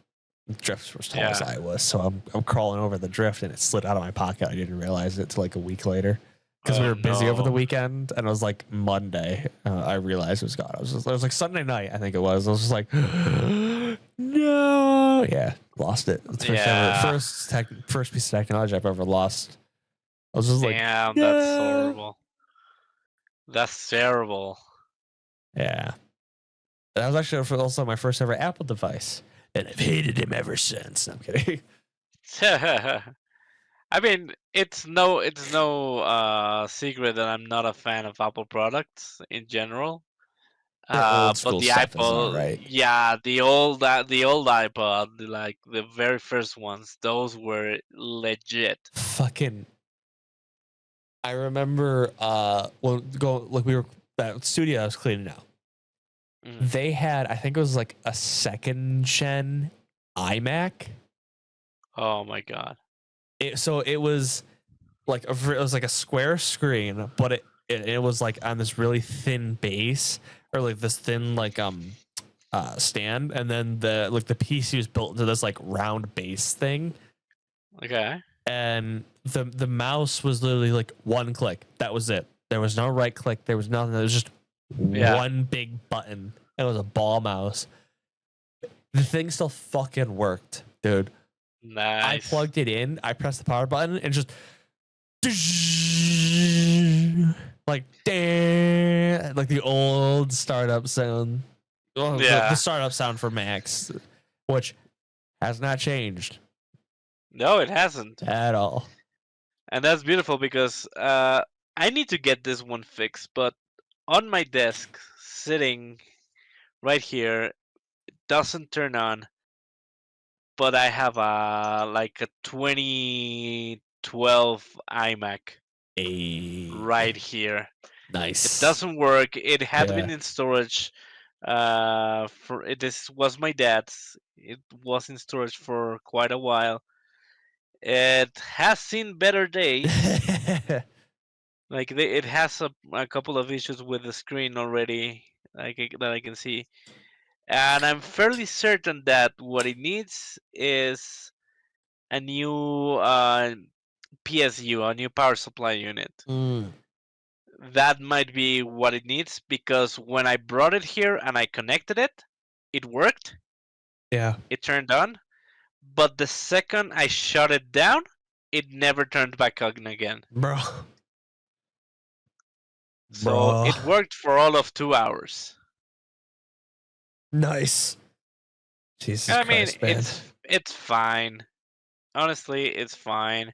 Speaker 1: The drifts were as tall as
Speaker 2: Yeah.
Speaker 1: I was, so I'm crawling over the drift, and it slid out of my pocket. I didn't realize it till like a week later because we
Speaker 2: Oh
Speaker 1: were busy over the
Speaker 2: no.
Speaker 1: weekend, and it was like Monday. I realized it was gone. It was like Sunday night, I think it was. I was just like, no, yeah, lost it. It's
Speaker 2: Yeah.
Speaker 1: first piece of technology I've ever lost. I was just like,
Speaker 2: Damn, that's
Speaker 1: no,
Speaker 2: horrible. That's terrible.
Speaker 1: yeah. That was actually also my first ever Apple device, and I've hated him ever since. No, I'm kidding.
Speaker 2: I mean, it's no secret that I'm not a fan of Apple products in general.
Speaker 1: Their old
Speaker 2: But
Speaker 1: school
Speaker 2: the
Speaker 1: stuff is all
Speaker 2: iPod,
Speaker 1: right.
Speaker 2: yeah, the old iPod, like the very first ones, those were legit.
Speaker 1: Fucking, I remember when we were that studio I was cleaning out.
Speaker 2: Mhm.
Speaker 1: They had, I think it was like a second gen iMac.
Speaker 2: Oh my god.
Speaker 1: So it was like it was like a square screen, but it was like on this really thin base, or like this thin like stand, and then the PC was built into this like round base thing,
Speaker 2: Okay.
Speaker 1: and the mouse was literally like one click. That was it. There was no right click. There was nothing. There was just
Speaker 2: Yeah.
Speaker 1: one big button. It was a ball mouse. The thing still fucking worked, dude. I
Speaker 2: Nice.
Speaker 1: plugged it in. I pressed the power button and just like damn, like the old startup sound. Oh, the
Speaker 2: Yeah.
Speaker 1: startup sound for Macs, which has not changed
Speaker 2: No, it hasn't.
Speaker 1: at all.
Speaker 2: And that's beautiful because I need to get this one fixed, but on my desk, sitting right here, it doesn't turn on, but I have a 2012 iMac
Speaker 1: A
Speaker 2: right here. It
Speaker 1: nice.
Speaker 2: doesn't work. It had
Speaker 1: Yeah.
Speaker 2: been in storage. This was my dad's. It was in storage for quite a while. It has seen better days. Like it has a couple of issues with the screen already, that I can see, and I'm fairly certain that what it needs is a new PSU, a new power supply unit.
Speaker 1: Mm,
Speaker 2: That might be what it needs because when I brought it here and I connected it, it worked,
Speaker 1: yeah,
Speaker 2: it turned on, but the second I shut it down, it never turned back on again.
Speaker 1: bro,
Speaker 2: So
Speaker 1: bro.
Speaker 2: it worked for all of 2 hours.
Speaker 1: Nice. Jesus
Speaker 2: I mean,
Speaker 1: Christ, man.
Speaker 2: it's fine. Honestly, it's fine.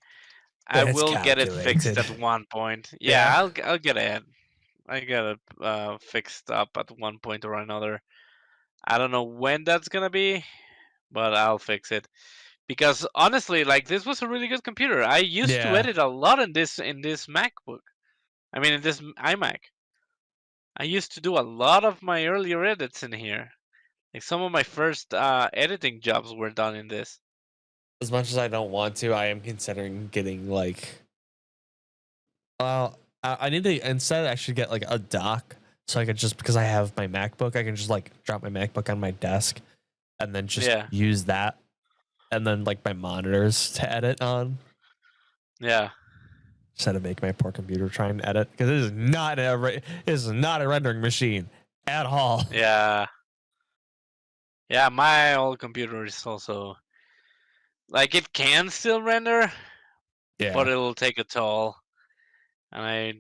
Speaker 2: I
Speaker 1: It's
Speaker 2: will get it fixed
Speaker 1: calculated.
Speaker 2: at one point. Yeah,
Speaker 1: Yeah.
Speaker 2: I'll get it. I get it fixed up at one point or another. I don't know when that's gonna be, but I'll fix it. Because honestly, like this was a really good computer. I used to
Speaker 1: Yeah.
Speaker 2: edit a lot in this MacBook. I mean, in this iMac. I used to do a lot of my earlier edits in here. Like some of my first editing jobs were done in this.
Speaker 1: As much as I don't want to, I am considering getting like. I need to instead. I should get like a dock so I could just because I have my MacBook, I can just like drop my MacBook on my desk and then just
Speaker 2: Yeah,
Speaker 1: use that, and then like my monitors to edit on
Speaker 2: yeah,
Speaker 1: instead of make my poor computer try and edit because it is not a rendering machine at all.
Speaker 2: yeah, yeah. My old computer is also like it can still render, but
Speaker 1: Yeah.
Speaker 2: it'll take a toll, and I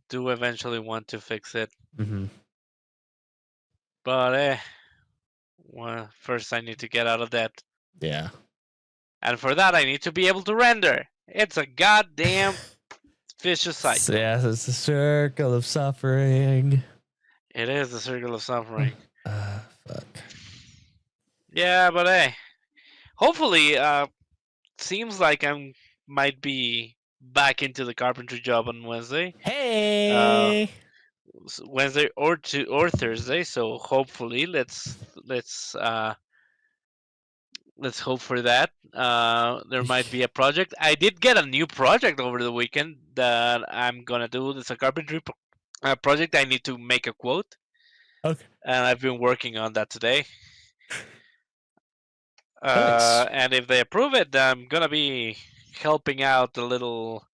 Speaker 2: do eventually want to fix it.
Speaker 1: Mm-hmm.
Speaker 2: But well, first I need to get out of debt,
Speaker 1: Yeah.
Speaker 2: and for that I need to be able to render. It's a goddamn vicious cycle.
Speaker 1: Yeah, it's a circle of suffering.
Speaker 2: It is the circle of suffering.
Speaker 1: Fuck.
Speaker 2: Yeah, but hopefully, seems like I might be back into the carpentry job on Wednesday.
Speaker 1: Hey.
Speaker 2: Wednesday or Thursday. So hopefully, let's hope for that. There might be a project. I did get a new project over the weekend that I'm gonna do. It's a carpentry project. I need to make a quote,
Speaker 1: Okay.
Speaker 2: and I've been working on that today.
Speaker 1: Nice.
Speaker 2: And if they approve it, I'm gonna be helping out a little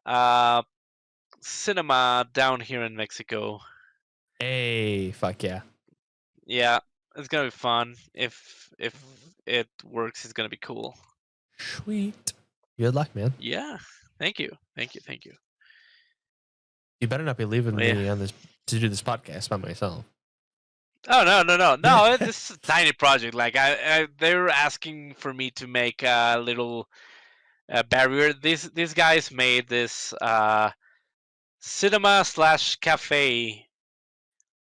Speaker 2: uh, cinema down here in Mexico.
Speaker 1: Hey, fuck yeah.
Speaker 2: Yeah, it's gonna be fun. If it works, it's gonna be cool.
Speaker 1: Sweet. Good luck, man.
Speaker 2: Yeah, thank you, thank you, thank you.
Speaker 1: You better not be leaving
Speaker 2: Yeah.
Speaker 1: me on this to do this podcast by myself.
Speaker 2: Oh no! This is a tiny project. Like they were asking for me to make a little barrier. These guys made this cinema slash cafe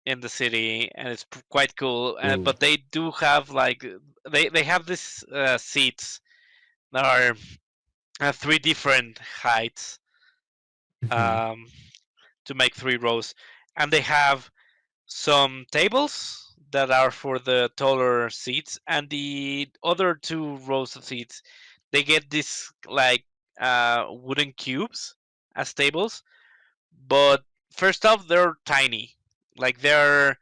Speaker 2: in the city, and it's quite cool.
Speaker 1: Ooh.
Speaker 2: But they do have like they have this seats that are three different heights
Speaker 1: Mhm.
Speaker 2: to make three rows, and they have some tables that are for the taller seats, and the other two rows of seats they get this like wooden cubes as tables. But first off, they're tiny, like they're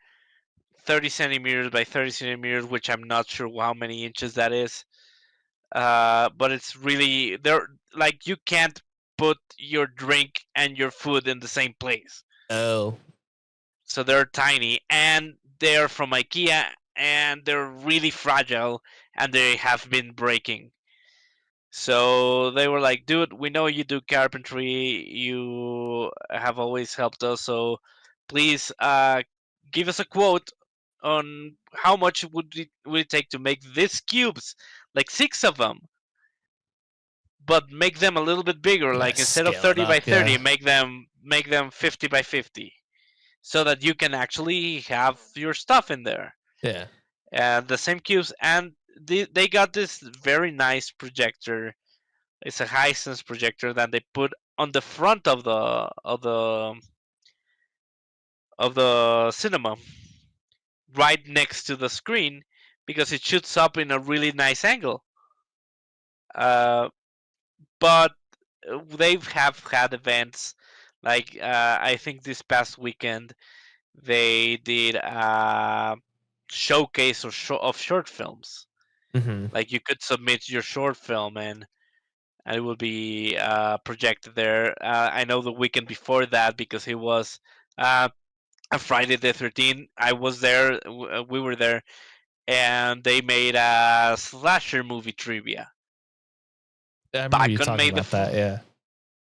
Speaker 2: 30 centimeters by 30 centimeters, which I'm not sure how many inches that is. But it's really they're like you can't put your drink and your food in the same place.
Speaker 1: Oh.
Speaker 2: So they're tiny and they're from IKEA and they're really fragile and they have been breaking. So they were like, dude, we know you do carpentry. You have always helped us. So please give us a quote on how much would it take to make these cubes, like six of them, but make them a little bit bigger.
Speaker 1: Yeah,
Speaker 2: Like instead of
Speaker 1: scale it
Speaker 2: 30 by
Speaker 1: up,
Speaker 2: 30,
Speaker 1: yeah.
Speaker 2: make them 50 by 50, so that you can actually have your stuff in there.
Speaker 1: Yeah.
Speaker 2: And the same cubes, and they got this very nice projector. It's a Hisense projector that they put on the front of the cinema, right next to the screen, because it shoots up in a really nice angle. Uh, but they have had events like I think this past weekend they did a showcase of short films.
Speaker 1: Mm-hmm.
Speaker 2: Like you could submit your short film and it will be projected there. I know the weekend before that because it was uh, a Friday the 13th. I was there. We were there, and they made a slasher movie trivia.
Speaker 1: I remember you
Speaker 2: Back on
Speaker 1: talking
Speaker 2: May
Speaker 1: about that, yeah.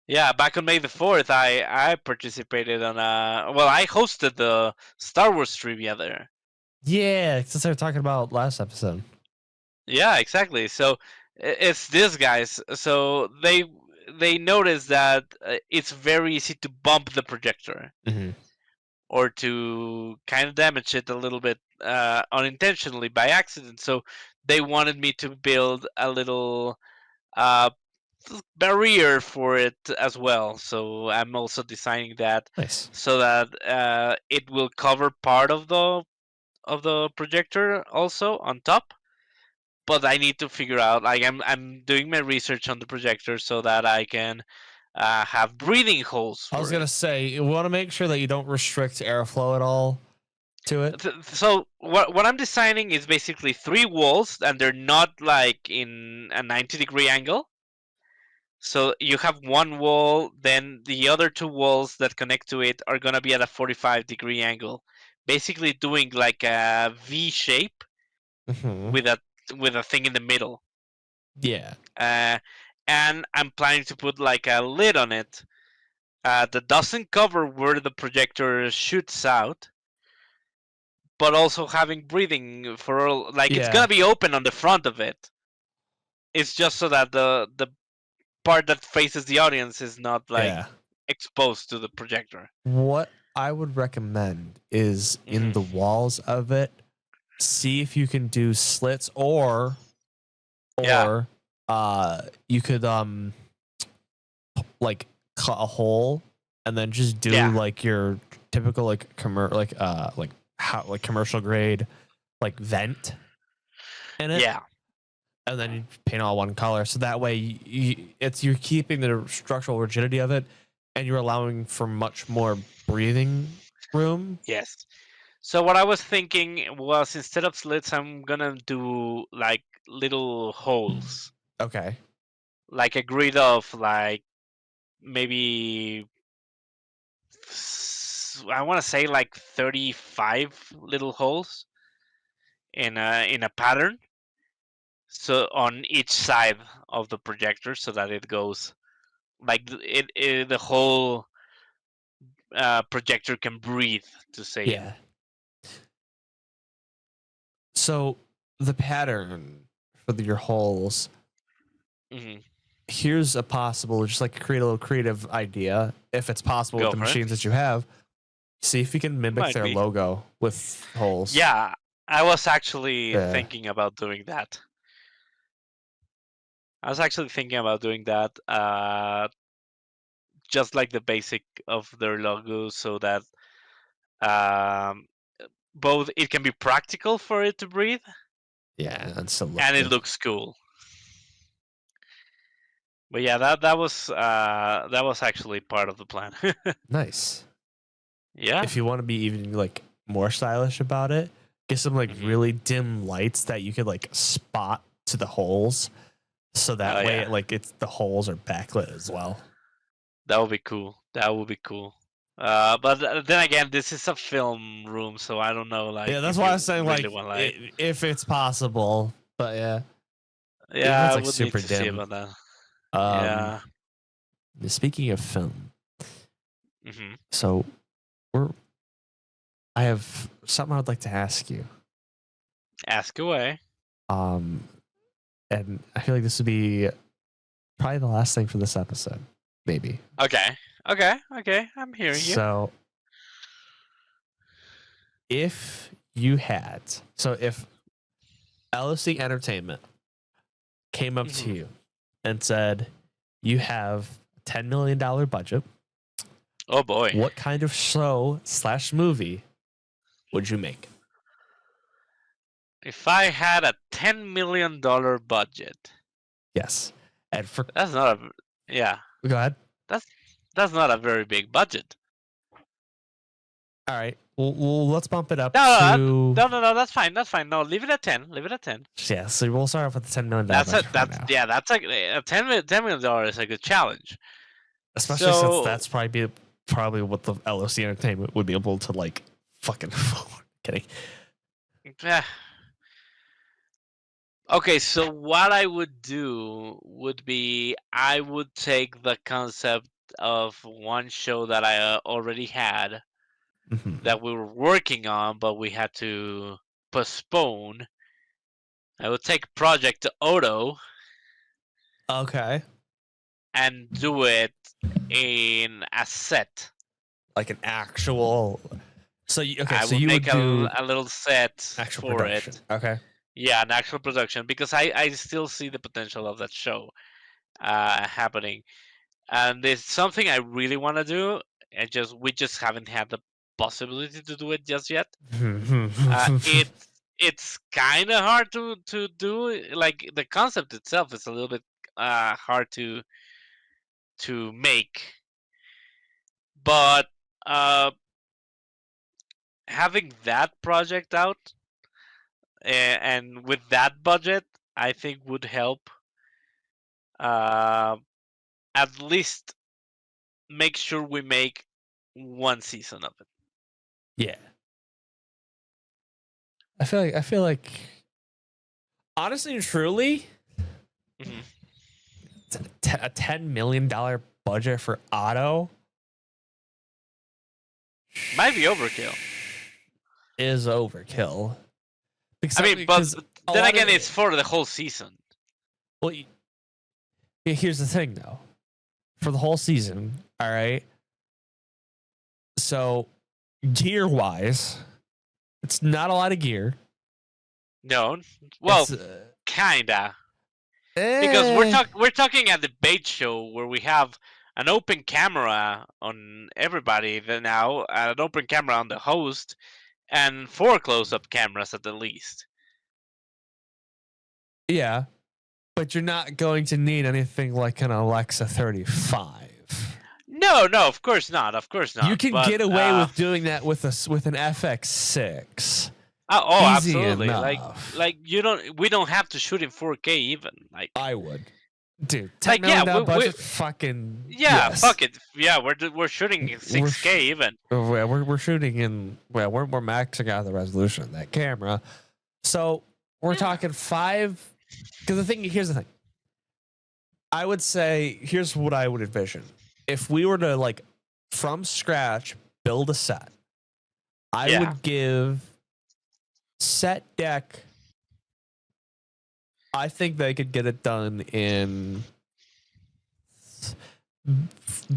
Speaker 2: Yeah, back on May the 4th, I participated on I hosted the Star Wars trivia there.
Speaker 1: Yeah, since I was talking about last episode.
Speaker 2: Yeah, exactly. So it's these guys. So they noticed that it's very easy to bump the projector
Speaker 1: Mm-hmm.
Speaker 2: or to kind of damage it a little bit unintentionally by accident. So they wanted me to build a little uh, barrier for it as well. So I'm also designing that
Speaker 1: Nice.
Speaker 2: so that it will cover part of the projector also on top. But I need to figure out. Like I'm doing my research on the projector so that I can have breathing holes
Speaker 1: I was
Speaker 2: for
Speaker 1: gonna
Speaker 2: it.
Speaker 1: say you want to make sure that you don't restrict airflow at all to it.
Speaker 2: So what I'm designing is basically three walls, and they're not like in a 90-degree angle. So you have one wall, then the other two walls that connect to it are gonna be at a 45-degree angle, basically doing like a V shape
Speaker 1: Mm-hmm.
Speaker 2: with a thing in the middle.
Speaker 1: Yeah.
Speaker 2: Uh, and I'm planning to put like a lid on it that doesn't cover where the projector shoots out, but also having breathing for like it's
Speaker 1: Yeah.
Speaker 2: gonna be open on the front of it. It's just so that the part that faces the audience is not like
Speaker 1: Yeah.
Speaker 2: exposed to the projector.
Speaker 1: What I would recommend is in the
Speaker 2: Hmm.
Speaker 1: walls of it, see if you can do slits
Speaker 2: Yeah,
Speaker 1: or you could like cut a hole and then just do
Speaker 2: yeah,
Speaker 1: like your typical like like how like commercial grade like vent in it,
Speaker 2: yeah,
Speaker 1: and then you paint all one color so that way you're keeping the structural rigidity of it and you're allowing for much more breathing room.
Speaker 2: yes. So what I was thinking was instead of slits, I'm gonna do like little holes,
Speaker 1: Okay.
Speaker 2: like a grid of like maybe I want to say like 35 little holes in a pattern. So on each side of the projector, so that it goes like the whole projector can breathe to say it.
Speaker 1: Yeah. So the pattern for your holes,
Speaker 2: Hmm.
Speaker 1: here's a possible, just like create a little creative idea if it's possible with
Speaker 2: Go
Speaker 1: the
Speaker 2: for it.
Speaker 1: machines that you have. See if you can mimic
Speaker 2: Might
Speaker 1: their
Speaker 2: be.
Speaker 1: logo with holes.
Speaker 2: Yeah, I was actually
Speaker 1: Yeah.
Speaker 2: thinking about doing that. I was actually thinking about doing that, just like the basic of their logo, so that um, both it can be practical for it to breathe
Speaker 1: Yeah, and still look
Speaker 2: and it
Speaker 1: good.
Speaker 2: looks cool. But yeah, that was actually part of the plan.
Speaker 1: Nice.
Speaker 2: Yeah.
Speaker 1: If you want to be even like more stylish about it, get some like
Speaker 2: Hmm.
Speaker 1: really dim lights that you could like spot to the holes, so that
Speaker 2: Oh
Speaker 1: way
Speaker 2: yeah,
Speaker 1: like it's the holes are backlit as well.
Speaker 2: that would be cool. That would be cool. But then again, this is a film room, so I don't know, like
Speaker 1: Yeah, that's
Speaker 2: if
Speaker 1: why I
Speaker 2: you
Speaker 1: was saying
Speaker 2: really
Speaker 1: like
Speaker 2: want like.
Speaker 1: if it's possible, but yeah, even if
Speaker 2: Yeah,
Speaker 1: it's
Speaker 2: I
Speaker 1: like
Speaker 2: would need
Speaker 1: super
Speaker 2: to see
Speaker 1: dim.
Speaker 2: about that.
Speaker 1: Um,
Speaker 2: Yeah.
Speaker 1: speaking of film,
Speaker 2: Hmm.
Speaker 1: so we're I have something I'd like to ask you.
Speaker 2: Ask away.
Speaker 1: Um, and I feel like this would be probably the last thing for this episode, maybe.
Speaker 2: Okay. Okay. Okay. I'm hearing you.
Speaker 1: So if LOC Entertainment came up to
Speaker 2: Hmm.
Speaker 1: you and said, you have a $10 million budget,
Speaker 2: Oh boy.
Speaker 1: what kind of show/movie would you make?
Speaker 2: If I had a $10 million budget,
Speaker 1: Yes. And for
Speaker 2: that's not a. Yeah.
Speaker 1: go ahead.
Speaker 2: That's that's not a very big budget.
Speaker 1: All right. Well, let's bump it up
Speaker 2: No, no,
Speaker 1: to
Speaker 2: no. That's fine. That's fine. No, leave it at 10. Leave it at 10.
Speaker 1: yeah. So we'll start off with the $10 million
Speaker 2: That's a
Speaker 1: budget for
Speaker 2: that's
Speaker 1: now,
Speaker 2: yeah. That's like a $10 million is a good challenge.
Speaker 1: especially since
Speaker 2: So
Speaker 1: that's probably what the LOC Entertainment would be able to like fucking afford. Kidding.
Speaker 2: eh. Okay, so what I would do would be I would take the concept of one show that I already had
Speaker 1: Mm-hmm.
Speaker 2: that we were working on, but we had to postpone. I would take Project Odo
Speaker 1: Okay.
Speaker 2: and do it in a set.
Speaker 1: Like an actual. So
Speaker 2: I
Speaker 1: so
Speaker 2: would
Speaker 1: you would
Speaker 2: make
Speaker 1: do
Speaker 2: a little set
Speaker 1: actual
Speaker 2: for
Speaker 1: production.
Speaker 2: it.
Speaker 1: Okay.
Speaker 2: Yeah, an actual production because I still see the potential of that show. happening, and it's something I really want to do. And we just haven't had the possibility to do it just yet. It's kind of hard to do. Like the concept itself is a little bit hard to make, but uh, having that project out and with that budget, I think would help uh, at least make sure we make one season of it.
Speaker 1: Yeah. I feel like honestly and truly,
Speaker 2: Mhm.
Speaker 1: a $10 million budget for Otto
Speaker 2: Might be overkill.
Speaker 1: is overkill.
Speaker 2: I mean, but
Speaker 1: because a
Speaker 2: then
Speaker 1: lot
Speaker 2: again,
Speaker 1: of-
Speaker 2: it's for the whole season.
Speaker 1: well, here's the thing though. For the whole season, all right. So, gear wise, it's not a lot of gear.
Speaker 2: No, well,
Speaker 1: It's,
Speaker 2: kinda, because
Speaker 1: eh,
Speaker 2: we're talking at the bait show where we have an open camera on everybody now, an open camera on the host, and 4 close-up cameras at the least.
Speaker 1: yeah, but you're not going to need anything like an Alexa 35.
Speaker 2: No, of course not. Of course not.
Speaker 1: You can
Speaker 2: but,
Speaker 1: get away with doing that with an FX6.
Speaker 2: Oh,
Speaker 1: Easy
Speaker 2: absolutely.
Speaker 1: enough.
Speaker 2: Like we don't have to shoot in 4K even. Like
Speaker 1: I would, dude.
Speaker 2: Like,
Speaker 1: $10 million budget, fucking
Speaker 2: yeah,
Speaker 1: yes.
Speaker 2: fuck it. Yeah, we're shooting in 6K even.
Speaker 1: We're shooting in we're maxing out the resolution of that camera, so we're talking 5. Because here's the thing. I would say here's what I would envision if we were to like from scratch build a set. I would give set deck. I think they could get it done in,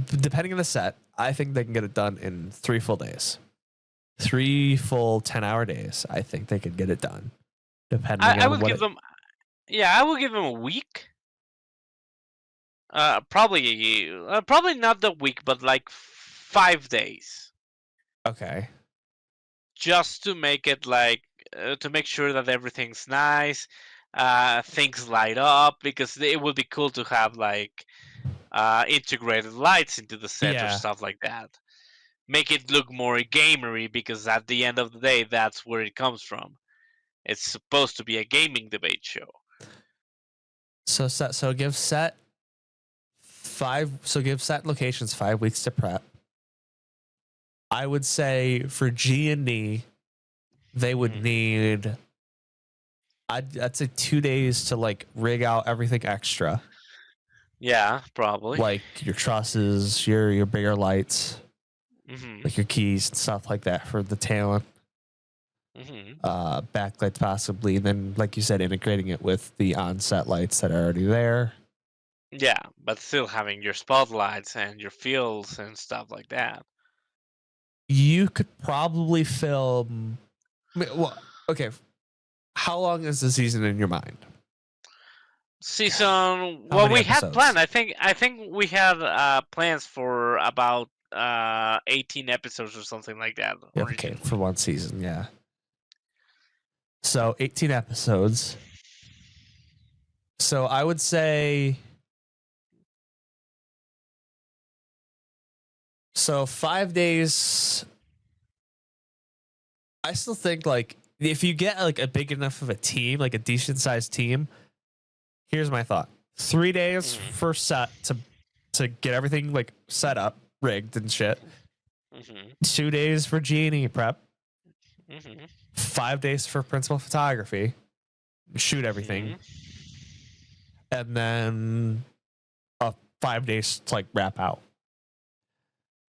Speaker 1: depending on the set, I think they can get it done in 3 full days. 3 full 10-hour days. I think they could get it done. Depending
Speaker 2: I
Speaker 1: on
Speaker 2: would
Speaker 1: what
Speaker 2: give them. Yeah, I would give them a week. Probably not the week, but like 5 days,
Speaker 1: Okay.
Speaker 2: just to make it like to make sure that everything's nice, things light up, because it would be cool to have like integrated lights into the set or
Speaker 1: Yeah.
Speaker 2: stuff like that. Make it look more gamery, because at the end of the day, that's where it comes from. It's supposed to be a gaming debate show.
Speaker 1: So give set 5. So give set locations 5 weeks to prep. I would say for G&E, they would need. I'd say 2 days to like rig out everything extra,
Speaker 2: Yeah, probably.
Speaker 1: like your trusses, your bigger lights, like your keys and stuff like that for the talent. Backlights possibly, and then like you said, integrating it with the on-set lights that are already there.
Speaker 2: Yeah, but still having your spotlights and your fields and stuff like that.
Speaker 1: You could probably film. Well, okay. How long is the season in your mind?
Speaker 2: Season.
Speaker 1: How
Speaker 2: Well,
Speaker 1: many
Speaker 2: we had
Speaker 1: episodes?
Speaker 2: planned. I think we had plans for about 18 episodes or something like that.
Speaker 1: Yeah, okay, for one season, yeah. So 18 episodes. So I would say. So 5 days. I still think like if you get like a big enough of a team, like a decent sized team, here's my thought: 3 days for set to get everything like set up, rigged and shit. 2 days for G&E prep. 5 days for principal photography, shoot everything, and then 5 days to like wrap out.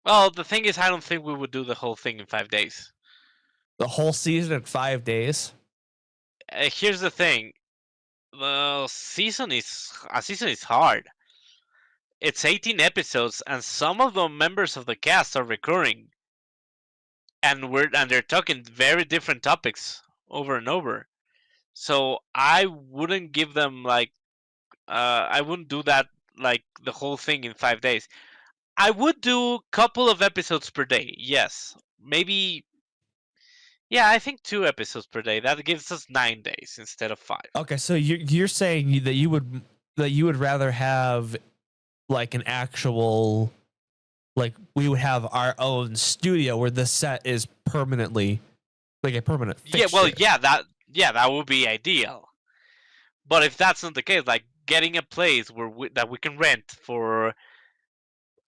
Speaker 2: Well, the thing is, I don't think we would do the whole thing in 5 days.
Speaker 1: The whole season in 5 days.
Speaker 2: Here's the thing: the season is hard. It's 18 episodes, and some of the members of the cast are recurring, and they're talking very different topics over and over. So I wouldn't give them like I wouldn't do that like the whole thing in 5 days. I would do a couple of episodes per day. Yes, maybe. Yeah, I think 2 episodes per day. That gives us 9 days instead of 5.
Speaker 1: Okay, so you're saying that you would rather have like an actual, like we would have our own studio where the set is permanently like a permanent
Speaker 2: Yeah, well,
Speaker 1: fixture.
Speaker 2: that would be ideal. But if that's not the case, like getting a place that we can rent for,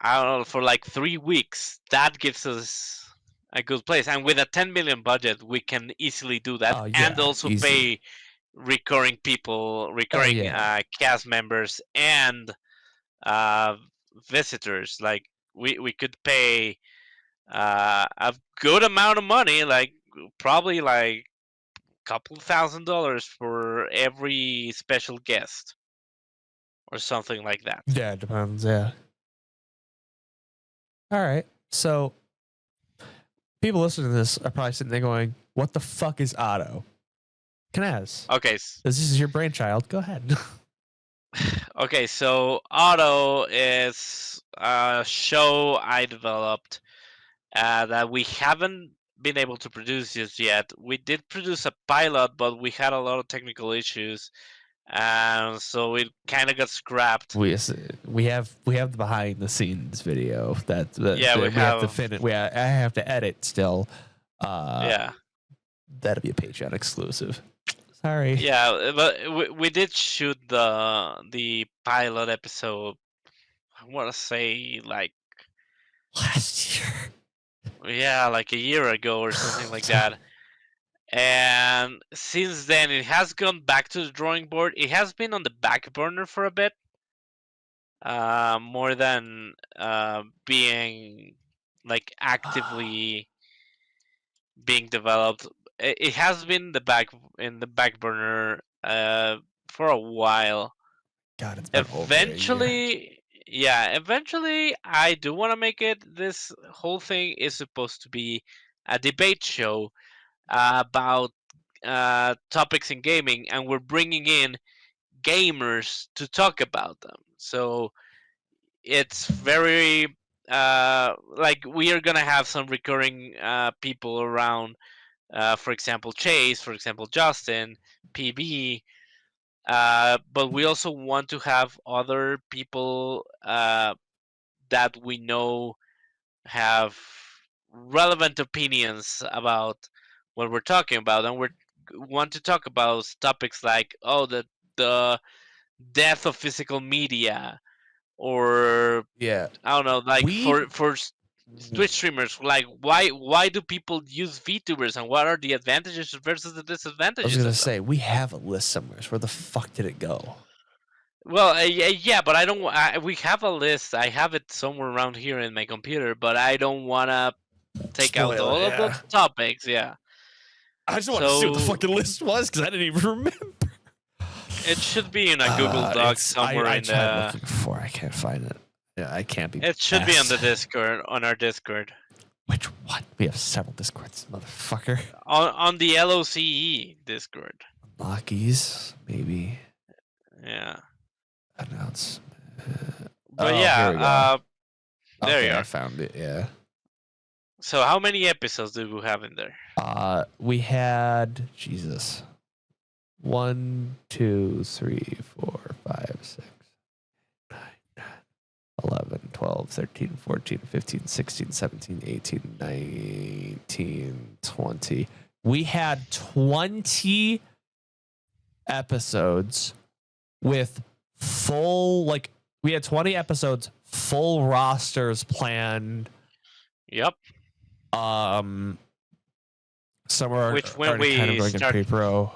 Speaker 2: I don't know, for like 3 weeks, that gives us a good place. And with a 10 million budget, we can easily do that,
Speaker 1: Oh
Speaker 2: and
Speaker 1: yeah,
Speaker 2: also
Speaker 1: easy.
Speaker 2: pay recurring people,
Speaker 1: Oh
Speaker 2: recurring
Speaker 1: yeah.
Speaker 2: cast members, and uh, visitors. Like we could pay a good amount of money, like probably like a couple $1,000 for every special guest or something like that.
Speaker 1: Yeah, it depends. Yeah. All right. So people listening to this are probably sitting there going, "What the fuck is Otto?" Knaz,
Speaker 2: Okay,
Speaker 1: this is your brainchild. Go ahead.
Speaker 2: okay. So Auto is a show I developed that we haven't been able to produce just yet. We did produce a pilot, but we had a lot of technical issues, and so it kind of got scrapped.
Speaker 1: we have the behind the scenes video
Speaker 2: Yeah, we
Speaker 1: that we have to
Speaker 2: have.
Speaker 1: finish. I have to edit still.
Speaker 2: Yeah,
Speaker 1: That'll be a Patreon exclusive. Sorry.
Speaker 2: yeah, but we did shoot the pilot episode. I want to say like,
Speaker 1: Last year.
Speaker 2: yeah, like a year ago or something like that. And since then, it has gone back to the drawing board. It has been on the back burner for a bit, more than being like actively being developed. It has been in the back burner for a while.
Speaker 1: God, it's been over a year.
Speaker 2: Eventually, I do want to make it. This whole thing is supposed to be a debate show about topics in gaming, and we're bringing in gamers to talk about them. So it's very like we are gonna have some recurring people around. For example, Chase. For example, Justin, PB. But we also want to have other people that we know have relevant opinions about what we're talking about, and we want to talk about topics like, oh, the death of physical media, or
Speaker 1: Yeah.
Speaker 2: I don't know, like
Speaker 1: We
Speaker 2: for Twitch streamers, like why do people use VTubers, and what are the advantages versus the
Speaker 1: I was
Speaker 2: disadvantages
Speaker 1: gonna
Speaker 2: of them?
Speaker 1: say we have a list somewhere. Where the fuck did it go?
Speaker 2: Well, yeah, but I don't. We have a list. I have it somewhere around here in my computer, but I don't wanna take out
Speaker 1: Spoiler,
Speaker 2: all of the
Speaker 1: yeah.
Speaker 2: topics. Yeah,
Speaker 1: I just want to see what the
Speaker 2: so
Speaker 1: fucking list was because I didn't even remember.
Speaker 2: it should be in a Google Doc
Speaker 1: It's
Speaker 2: somewhere
Speaker 1: I
Speaker 2: in
Speaker 1: tried
Speaker 2: the.
Speaker 1: looking for. I can't find it. Yeah, I can't be.
Speaker 2: It should be on the Discord, on our Discord,
Speaker 1: Which one? We have several discords, motherfucker.
Speaker 2: on the LOCE Discord.
Speaker 1: Lockies, maybe.
Speaker 2: Yeah,
Speaker 1: Announce.
Speaker 2: but
Speaker 1: Here we go.
Speaker 2: yeah, there
Speaker 1: Okay,
Speaker 2: you
Speaker 1: I
Speaker 2: are.
Speaker 1: found it. Yeah.
Speaker 2: So how many episodes do we have in there?
Speaker 1: We had Jesus. 1, 2, 3, 4, 5, 6, 9, 10, 11, 12, 13, 14, 15, 16, 17, 18, 19, 20. We had 20 episodes with full, like, we had 20 episodes, full rosters planned.
Speaker 2: Yep.
Speaker 1: Some are
Speaker 2: Which when
Speaker 1: already kind of
Speaker 2: we
Speaker 1: going
Speaker 2: start,
Speaker 1: in pre-pro.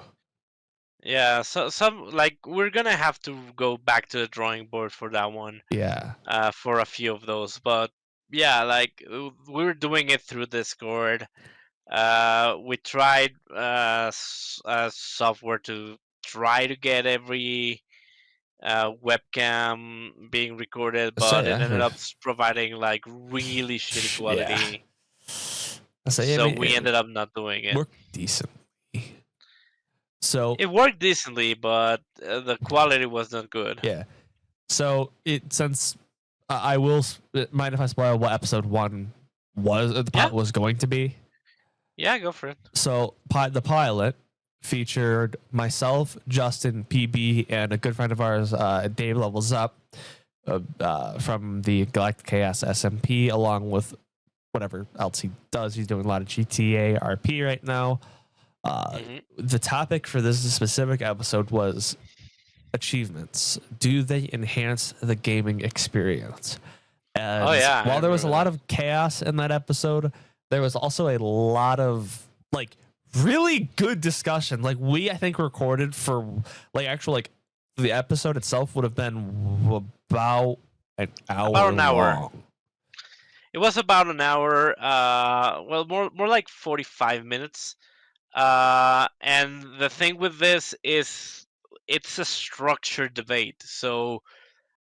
Speaker 2: yeah, so some like we're gonna have to go back to the drawing board for that one.
Speaker 1: Yeah.
Speaker 2: For a few of those, but yeah, like we were doing it through Discord. We tried software to try to get every webcam being recorded,
Speaker 1: So,
Speaker 2: but it ended
Speaker 1: yeah.
Speaker 2: up providing like really shitty
Speaker 1: Yeah.
Speaker 2: quality.
Speaker 1: So,
Speaker 2: So we ended up not doing it.
Speaker 1: Worked decently. So
Speaker 2: It worked decently, but the quality was not good.
Speaker 1: yeah, So since I will mind if I spoil what episode 1 was the
Speaker 2: Yeah,
Speaker 1: pilot was going to be.
Speaker 2: yeah, go for it.
Speaker 1: So the pilot featured myself, Justin, PB, and a good friend of ours, Dave Levels Up, from the Galactic Chaos SMP, along with whatever else he does. He's doing a lot of GTA RP right now. The topic for this specific episode was achievements. Do they enhance the gaming experience? And
Speaker 2: Oh yeah, I
Speaker 1: while there was a
Speaker 2: remember
Speaker 1: lot
Speaker 2: that.
Speaker 1: of chaos in that episode, there was also a lot of like really good discussion. Like I think recorded for the episode itself would have been about an hour
Speaker 2: About an hour.
Speaker 1: long.
Speaker 2: It was about an hour. Well, more like 45 minutes. And the thing with this is it's a structured debate. So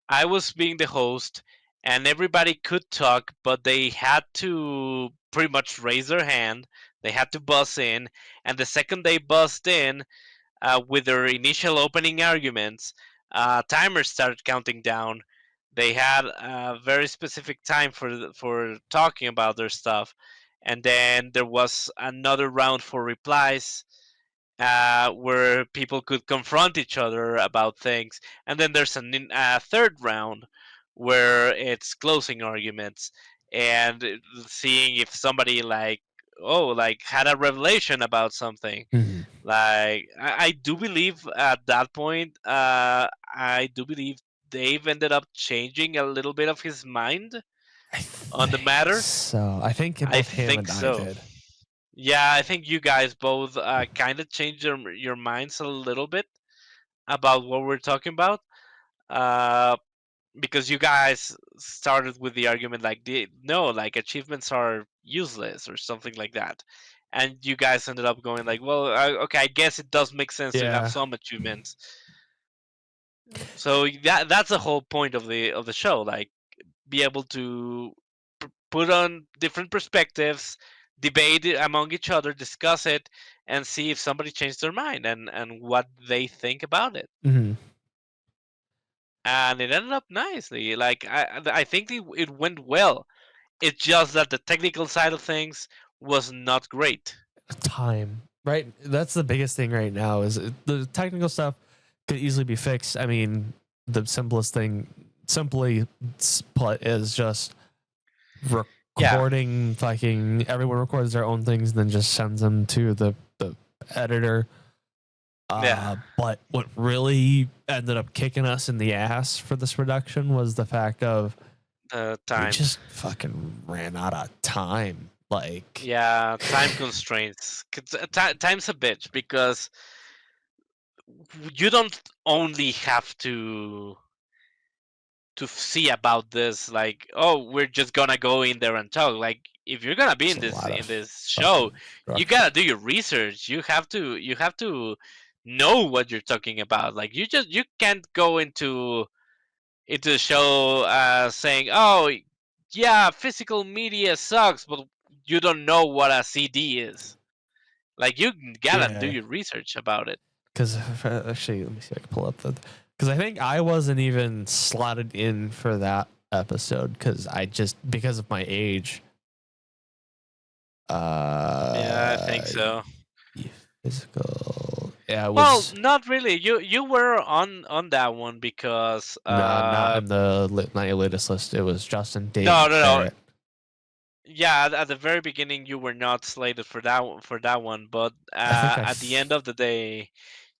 Speaker 2: I was being the host, and everybody could talk, but they had to pretty much raise their hand. They had to buzz in, and the second they buzzed in with their initial opening arguments, timers started counting down. They had a very specific time for talking about their stuff, and then there was another round for replies where people could confront each other about things, and then there's a third round where it's closing arguments and seeing if somebody like had a revelation about something. Like I do believe at that point, I do believe Dave ended up changing a little bit of his mind
Speaker 1: I
Speaker 2: on the
Speaker 1: think
Speaker 2: matter.
Speaker 1: so. I think
Speaker 2: I
Speaker 1: both him
Speaker 2: think
Speaker 1: and I
Speaker 2: so.
Speaker 1: did.
Speaker 2: Yeah, I think you guys both kind of changed your minds a little bit about what we're talking about. Uh, because you guys started with the argument like no, like achievements are useless or something like that, and you guys ended up going like, well, okay, I guess it does make sense to have
Speaker 1: Yeah.
Speaker 2: some achievements. So that's the whole point of the show, like be able to put on different perspectives, debate it among each other, discuss it, and see if somebody changed their mind and what they think about it.
Speaker 1: Mm-hmm.
Speaker 2: And it ended up nicely. Like I think it went well. It's just that the technical side of things was not great.
Speaker 1: Time, right? That's the biggest thing right now. Is the technical stuff could easily be fixed. I mean, the simplest thing, simply put, is just
Speaker 2: Yeah,
Speaker 1: recording. Fucking everyone records their own things, and then just sends them to the editor.
Speaker 2: yeah,
Speaker 1: But what really ended up kicking us in the ass for this production was the fact of
Speaker 2: the
Speaker 1: we
Speaker 2: time.
Speaker 1: just fucking ran out of time. Like,
Speaker 2: Yeah, time constraints. Time's a bitch because you don't only have to see about this like, oh, we're just gonna go in there and talk. Like if you're gonna be
Speaker 1: it's
Speaker 2: in
Speaker 1: a
Speaker 2: this
Speaker 1: lot
Speaker 2: in
Speaker 1: of
Speaker 2: this show,
Speaker 1: fucking
Speaker 2: you
Speaker 1: structure.
Speaker 2: gotta do your research. You have to know what you're talking about. Like you can't go into the show saying, oh yeah, physical media sucks, but you don't know what a CD is. Like you gotta do
Speaker 1: Yeah.
Speaker 2: your research about it.
Speaker 1: Because actually, let me see if I can pull up the. Because I think I wasn't even slotted in for that episode because because of my age.
Speaker 2: Yeah, I think so.
Speaker 1: Physical. Yeah, it
Speaker 2: Well,
Speaker 1: was
Speaker 2: not really. You were on that one because
Speaker 1: no, not in the not your latest list. It was Justin, Dave,
Speaker 2: no,
Speaker 1: and
Speaker 2: no, no.
Speaker 1: Barrett.
Speaker 2: Yeah, at the very beginning you were not slated for that one, but
Speaker 1: I think
Speaker 2: at the end of the day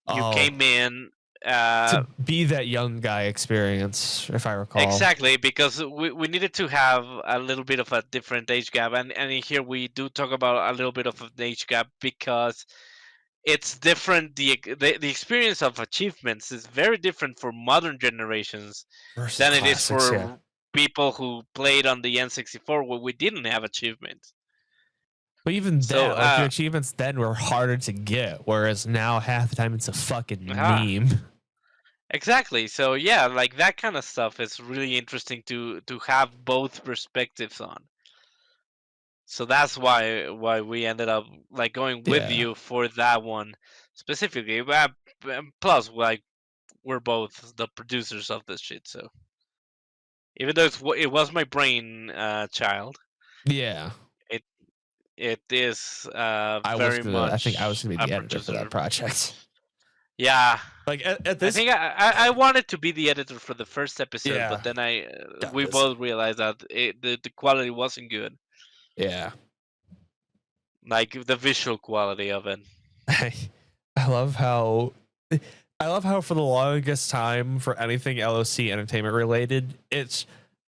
Speaker 2: you
Speaker 1: oh,
Speaker 2: came in
Speaker 1: to be that young guy experience, if I recall.
Speaker 2: exactly because we needed to have a little bit of a different age gap, and in here we do talk about a little bit of an age gap because it's different. The experience of achievements is very different for modern generations
Speaker 1: Versus
Speaker 2: than it is
Speaker 1: classics, yeah.
Speaker 2: for people who played on the N64 where we didn't have achievements.
Speaker 1: But even
Speaker 2: So,
Speaker 1: then, like the achievements then were harder to get, whereas now half the time it's a fucking
Speaker 2: ah,
Speaker 1: meme.
Speaker 2: exactly. So yeah, like that kind of stuff is really interesting to have both perspectives on. So that's why we ended up like going with
Speaker 1: Yeah.
Speaker 2: you for that one specifically. Plus, like we're both the producers of this shit. So even though it was my brain child,
Speaker 1: Yeah.
Speaker 2: it it is
Speaker 1: I
Speaker 2: very
Speaker 1: think I was
Speaker 2: much
Speaker 1: gonna be
Speaker 2: a
Speaker 1: the editor for that
Speaker 2: producer.
Speaker 1: project.
Speaker 2: Yeah,
Speaker 1: Like at
Speaker 2: I
Speaker 1: this,
Speaker 2: think I wanted to be the editor for the first episode,
Speaker 1: yeah,
Speaker 2: but then
Speaker 1: that
Speaker 2: we
Speaker 1: was,
Speaker 2: both realized that the quality wasn't good,
Speaker 1: yeah.
Speaker 2: like the visual quality of it.
Speaker 1: I, I love how, I love how for the longest time for anything LOC entertainment related, it's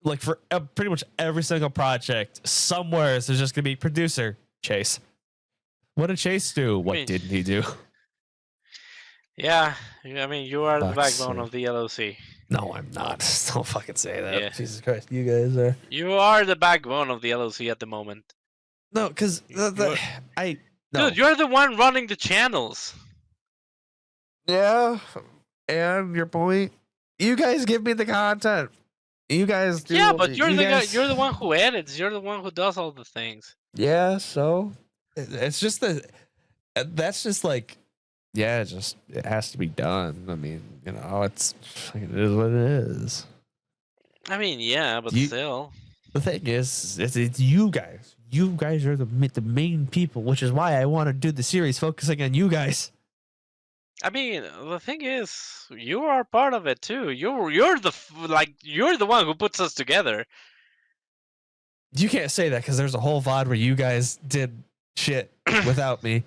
Speaker 1: like for pretty much every single project, somewhere there's just gonna be producer Chase. What did Chase do?
Speaker 2: I
Speaker 1: What
Speaker 2: mean,
Speaker 1: didn't he do?
Speaker 2: yeah, I mean, you are the
Speaker 1: Fuck's
Speaker 2: backbone
Speaker 1: sake.
Speaker 2: of the LOC.
Speaker 1: No, I'm not. Don't fucking say that.
Speaker 2: Yeah,
Speaker 1: Jesus Christ, you guys are.
Speaker 2: you are the backbone of the LOC at the moment.
Speaker 1: No, because
Speaker 2: You're,
Speaker 1: I
Speaker 2: dude,
Speaker 1: no.
Speaker 2: you're the one running the channels.
Speaker 1: Yeah, and your point. You guys give me the content. You guys do.
Speaker 2: Yeah, but you're
Speaker 1: You
Speaker 2: the guy.
Speaker 1: guys.
Speaker 2: You're the one who edits. You're the one who does all the things.
Speaker 1: Yeah. So it's just the. That's just like. Yeah, it has to be done. I mean, it is what it is.
Speaker 2: I mean, yeah, but
Speaker 1: You,
Speaker 2: still.
Speaker 1: the thing is, it's you guys. You guys are the main people, which is why I want to do the series focusing on you guys.
Speaker 2: I mean, the thing is, you are part of it too. You're the one who puts us together.
Speaker 1: You can't say that because there's a whole VOD where you guys did shit without me.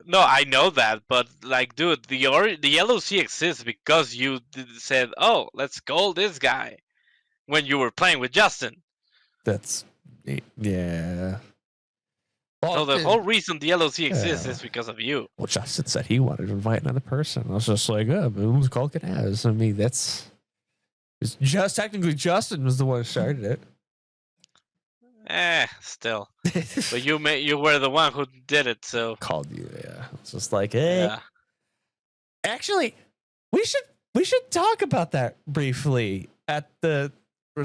Speaker 2: No, I know that, but like, dude, the LOC exists because you said, "Oh, let's call this guy," when you were playing with Justin.
Speaker 1: That's yeah. Well,
Speaker 2: So the whole reason the LOC exists
Speaker 1: yeah.
Speaker 2: is because of you.
Speaker 1: Well, Justin said he wanted to invite another person. I was just like, who's called Canaz? I mean, it's just technically Justin was the one who started it.
Speaker 2: Still, but you were the one who did it, so
Speaker 1: Called you, yeah. It's just like, hey.
Speaker 2: yeah.
Speaker 1: Actually, we should talk about that briefly at the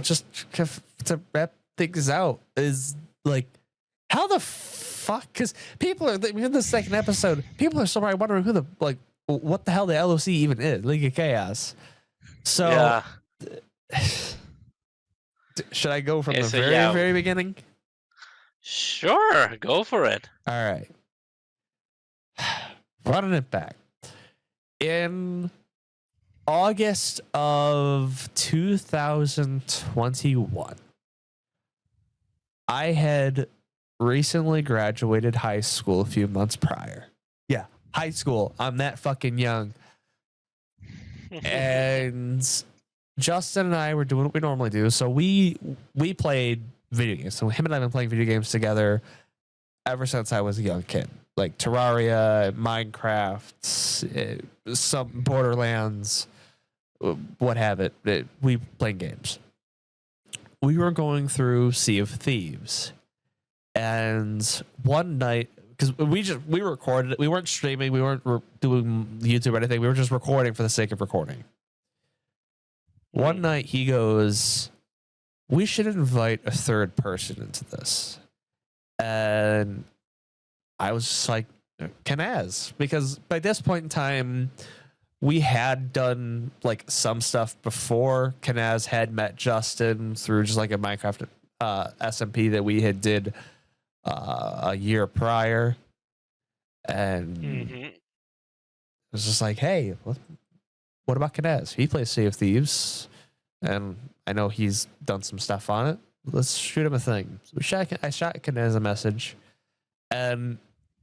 Speaker 1: just to wrap things out. Is like, how the fuck? Because people are in the second episode. People are so probably wondering what the hell the LOC even is, League of Chaos. So,
Speaker 2: Yeah.
Speaker 1: should I go from the
Speaker 2: so
Speaker 1: very
Speaker 2: yeah.
Speaker 1: very beginning?
Speaker 2: Sure, go for it.
Speaker 1: All right, running it back in August of 2021. I had recently graduated high school a few months prior. Yeah, high school. I'm that fucking young. And Justin and I were doing what we normally do. So we played video games. So him and I have been playing video games together ever since I was a young kid. Like Terraria, Minecraft, some Borderlands, what have it. We playing games. We were going through Sea of Thieves. And one night, because we recorded it, we weren't streaming, we weren't doing YouTube or anything, we were just recording for the sake of recording. One night he goes, we should invite a third person into this. And I was just like, Canaz, because by this point in time, we had done like some stuff before. Canaz had met Justin through just like a Minecraft SMP that we had did a year prior, and it was just like, hey, what about Canaz? He plays Sea of Thieves, and I know he's done some stuff on it. Let's shoot him a thing. So I shot Canaz a message, and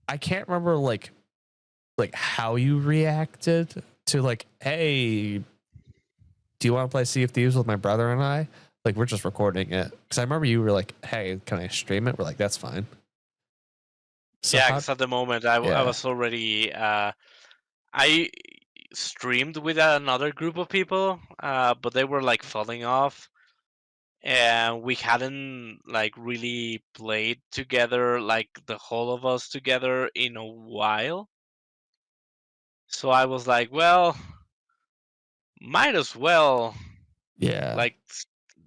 Speaker 1: I can't remember like how you reacted to like, hey, do you want to play Sea of Thieves with my brother and I? Like, we're just recording it. Because I remember you were like, hey, can I stream it? We're like, that's fine. So
Speaker 2: yeah, because at the moment I was already I streamed with another group of people, but they were like falling off, and we hadn't like really played together, like the whole of us together, in a while. So I was like, well, might as well like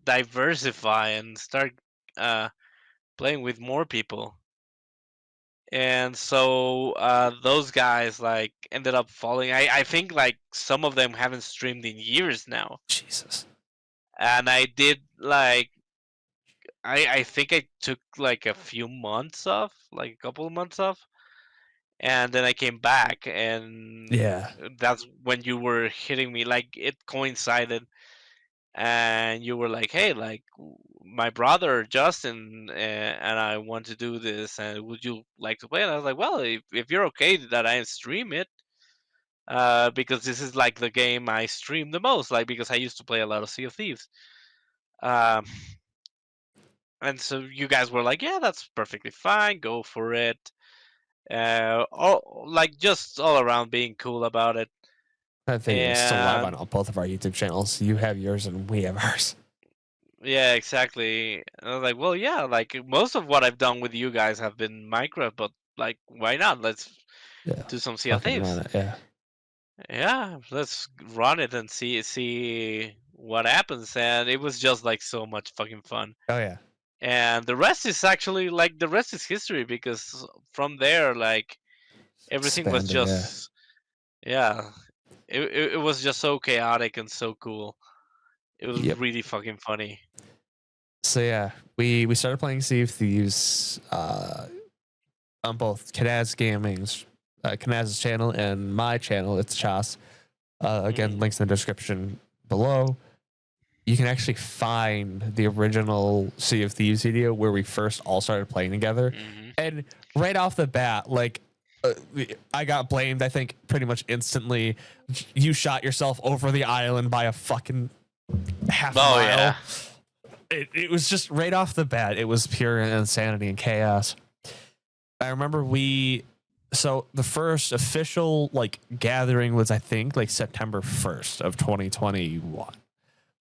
Speaker 2: diversify and start playing with more people. and so those guys like ended up falling. I think like some of them haven't streamed in years now,
Speaker 1: Jesus.
Speaker 2: and I did like I think I took like a few months off, like a couple of months off, and then I came back, and
Speaker 1: Yeah.
Speaker 2: that's when you were hitting me. Like it coincided, and you were like, "Hey, like my brother Justin and I want to do this, and would you like to play?" And I was like, "Well, if you're okay that I stream it, because this is like the game I stream the most, like because I used to play a lot of Sea of Thieves." Um, and so you guys were like, "Yeah, that's perfectly fine. Go for it." All like just all around being cool about it.
Speaker 1: That video is still live on
Speaker 2: And
Speaker 1: both of our YouTube channels. You have yours and we have ours.
Speaker 2: yeah, exactly. And I was like, well, yeah, like most of what I've done with you guys have been Minecraft, but like, why not? Let's
Speaker 1: Yeah.
Speaker 2: do some Sea of
Speaker 1: Fucking run
Speaker 2: Thieves.
Speaker 1: it. Yeah.
Speaker 2: Yeah, let's run it and see what happens. And it was just like so much fucking fun.
Speaker 1: Oh yeah.
Speaker 2: And the rest is actually like the rest is history because from there, like everything was
Speaker 1: Expanded. Yeah.
Speaker 2: just yeah, it was just so chaotic and so cool. It was
Speaker 1: Yep.
Speaker 2: really fucking funny.
Speaker 1: So yeah, we started playing Sea of Thieves on both Kanaz's channel and my channel. It's Chas. Again,
Speaker 2: Mm.
Speaker 1: links in the description below. You can actually find the original Sea of Thieves video where we first all started playing together.
Speaker 2: Hmm.
Speaker 1: And right off the bat, like I got blamed, I think, pretty much instantly. You shot yourself over the island by a fucking half
Speaker 2: Oh
Speaker 1: mile.
Speaker 2: yeah.
Speaker 1: It was just right off the bat. It was pure insanity and chaos. I remember so the first official like gathering was, I think, like September 1st of 2021.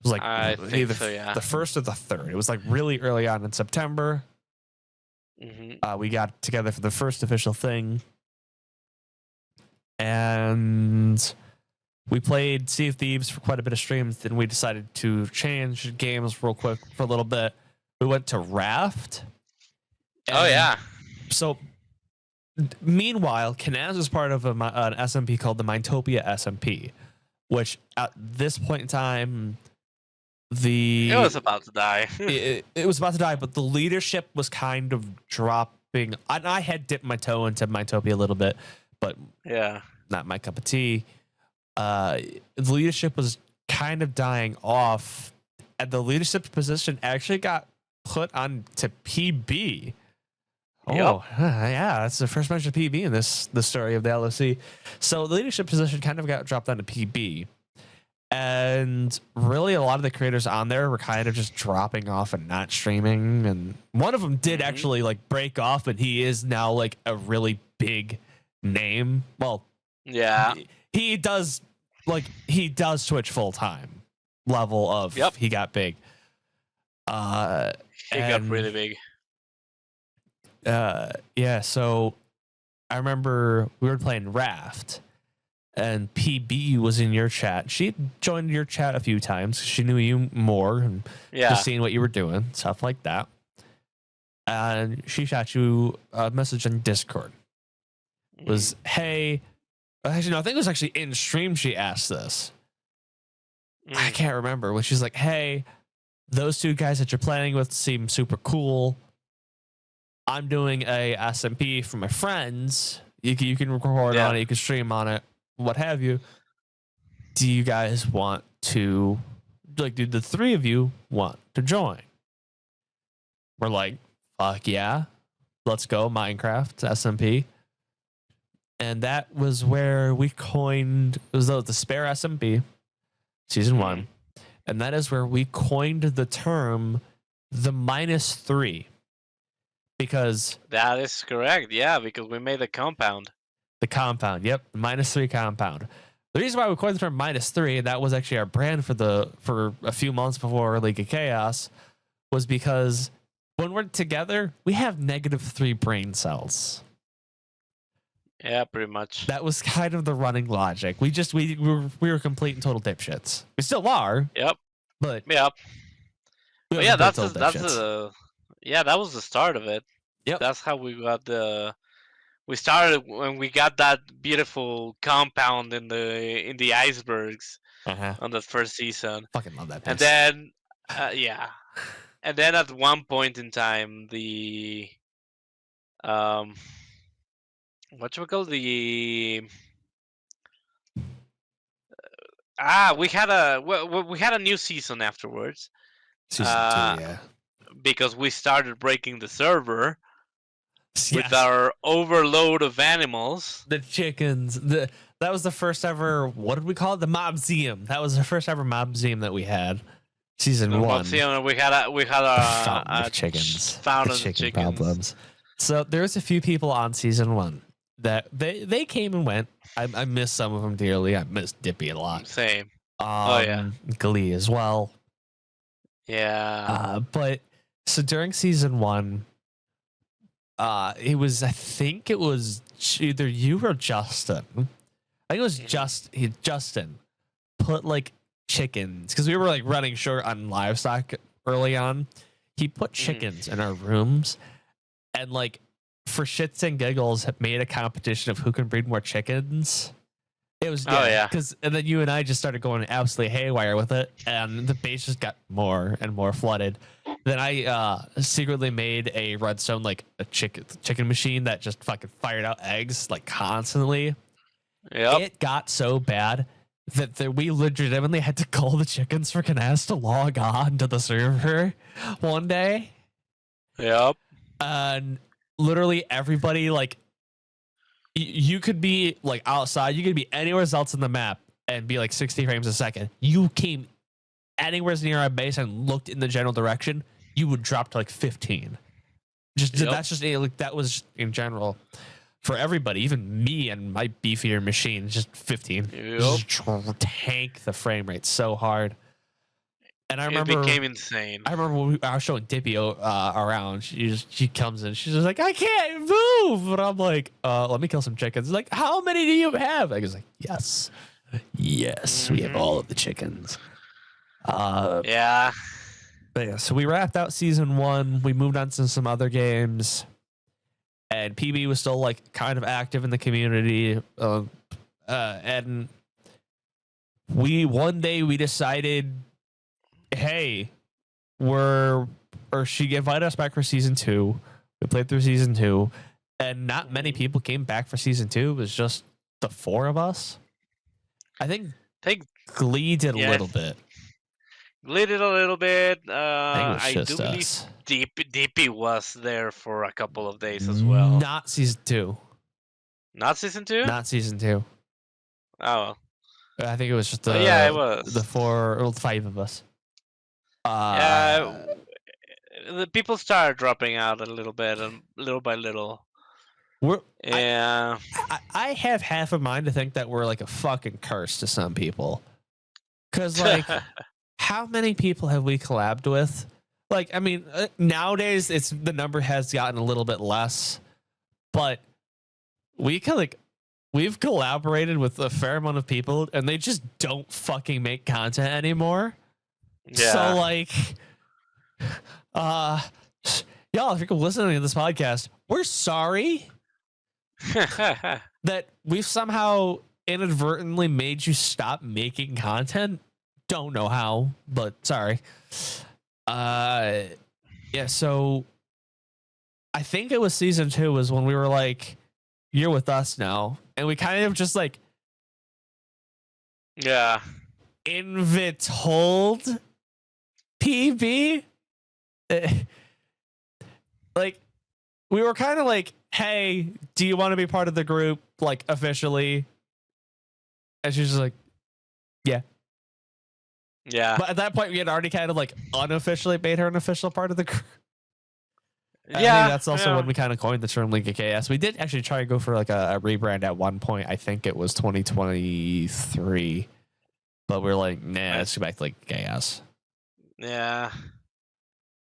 Speaker 1: It was like
Speaker 2: I think
Speaker 1: either
Speaker 2: so, yeah.
Speaker 1: the first or the third. It was like really early on in September.
Speaker 2: Hmm.
Speaker 1: We got together for the first official thing, and we played Sea of Thieves for quite a bit of streams. Then we decided to change games real quick for a little bit. We went to Raft.
Speaker 2: Oh
Speaker 1: and
Speaker 2: yeah.
Speaker 1: So meanwhile, Kanaz is part of an SMP called the Mindtopia SMP, which at this point in time,
Speaker 2: It was about to die.
Speaker 1: it was about to die, but the leadership was kind of dropping. I had dipped my toe into Mindtopia a little bit, but
Speaker 2: Yeah.
Speaker 1: not my cup of tea. The leadership was kind of dying off, and the leadership position actually got put on to PB. Oh,
Speaker 2: Yep.
Speaker 1: yeah, that's the first mention of PB in the story of the LOC. So the leadership position kind of got dropped down to PB. And really, a lot of the creators on there were kind of just dropping off and not streaming. And one of them did actually like break off, and he is now like a really big name. Well,
Speaker 2: Yeah.
Speaker 1: he does Twitch full time level of
Speaker 2: Yep.
Speaker 1: he got big.
Speaker 2: It got
Speaker 1: And,
Speaker 2: really big.
Speaker 1: yeah, so I remember we were playing Raft, and PB was in your chat. She joined your chat a few times. She knew you more and
Speaker 2: Yeah.
Speaker 1: just seeing what you were doing, stuff like that. And she shot you a message on Discord. Was, hey, actually, no, I think it was actually in stream she asked this. I can't remember. When she's like, hey, those two guys that you're playing with seem super cool. I'm doing a SMP for my friends. You can record on it, you can stream on it, what have you. Do you guys want to, like, do the three of you want to join? We're like, fuck yeah, let's go, Minecraft SMP. And that was where we coined, it was the Spare SMP, season 1. And that is where we coined the term the -3. Because
Speaker 2: that is correct. Yeah, because we made the compound.
Speaker 1: The compound, yep, -3 compound. The reason why we coined the term -3, and that was actually our brand for a few months before League of Chaos, was because when we're together, we have -3 brain cells.
Speaker 2: Yeah, pretty much.
Speaker 1: That was kind of the running logic. We were complete and total dipshits. We still are.
Speaker 2: Yep.
Speaker 1: But
Speaker 2: Yep.
Speaker 1: we
Speaker 2: But
Speaker 1: were
Speaker 2: yeah,
Speaker 1: complete total dipshits.
Speaker 2: yeah, that was the start of it.
Speaker 1: Yep.
Speaker 2: That's how we got the we started when we got that beautiful compound in the icebergs
Speaker 1: Uh-huh.
Speaker 2: on the first season,
Speaker 1: Fucking love that
Speaker 2: and
Speaker 1: place.
Speaker 2: then yeah, and then at one point in time the um what you call the we had a new season afterwards,
Speaker 1: Season 2,
Speaker 2: uh
Speaker 1: yeah.
Speaker 2: because we started breaking the server with
Speaker 1: Yes.
Speaker 2: our overload of animals.
Speaker 1: The chickens. That was the first ever, what did we call it? The Mobseum. That was the first ever Mobseum that we had. Season 1.
Speaker 2: We had
Speaker 1: The fountain of chickens.
Speaker 2: fountain
Speaker 1: The
Speaker 2: of
Speaker 1: chicken
Speaker 2: chickens.
Speaker 1: problems. So there was a few people on season 1 that they came and went. I miss some of them dearly. I miss Dippy a lot.
Speaker 2: Same. Oh yeah.
Speaker 1: Glee as well.
Speaker 2: Yeah.
Speaker 1: But so during season 1, I think it was either you or Justin. I think it was Justin put like chickens, because we were like running short on livestock early on. He put chickens in our rooms, and like for shits and giggles have made a competition of who can breed more chickens. It was because and then you and I just started going absolutely haywire with it, and the base just got more and more flooded. Then I secretly made a redstone, like a chicken machine that just fucking fired out eggs like constantly.
Speaker 2: Yep.
Speaker 1: It got so bad that we legitimately had to call the chickens for Canas to log on to the server one day.
Speaker 2: Yep.
Speaker 1: And literally everybody, like, you could be like outside, you could be anywhere else in the map and be like 60 frames a second. You came anywhere near our base and looked in the general direction, you would drop to like 15. That's just like, that was in general for everybody, even me and my beefier machine, just 15. Just tank the frame rate so hard. And I remember
Speaker 2: it became insane.
Speaker 1: I remember when I was showing Dippy around. She comes in. She's just like, I can't move. And I'm like, let me kill some chickens. Like, how many do you have? I was like, yes, we have all of the chickens.
Speaker 2: Yeah.
Speaker 1: But yeah, so we wrapped out season 1. We moved on to some other games, and PB was still like kind of active in the community. And one day we decided, hey, she invited us back for season 2. We played through season 2, and not many people came back for season 2. It was just the 4 of us. I think Glee did a little bit.
Speaker 2: Glee did a little bit.
Speaker 1: I
Speaker 2: do believe Dippy was there for a couple of days as well.
Speaker 1: Not season 2.
Speaker 2: Not season 2?
Speaker 1: Not season 2.
Speaker 2: Oh.
Speaker 1: I think it was just
Speaker 2: it was
Speaker 1: the 4 or 5 of us.
Speaker 2: The people started dropping out a little bit, and little by little.
Speaker 1: I have half a mind to think that we're like a fucking curse to some people, because like, how many people have we collabed with? Like, I mean, nowadays the number has gotten a little bit less, but we've collaborated with a fair amount of people, and they just don't fucking make content anymore. Yeah. So like, y'all, if you're listening to this podcast, we're sorry that we've somehow inadvertently made you stop making content. Don't know how, but sorry. Yeah, so I think it was season 2 was when we were like, you're with us now. And we kind of just like,
Speaker 2: yeah,
Speaker 1: invitold PB. Like, we were kind of like, hey, do you want to be part of the group, like, officially? And she's just like, yeah.
Speaker 2: Yeah.
Speaker 1: But at that point, we had already kind of like unofficially made her an official part of the group.
Speaker 2: Yeah.
Speaker 1: I think that's also when we kind of coined the term Link of Chaos. We did actually try to go for like a rebrand at one point. I think it was 2023. But we're like, nah, let's go back to like Chaos.
Speaker 2: Yeah.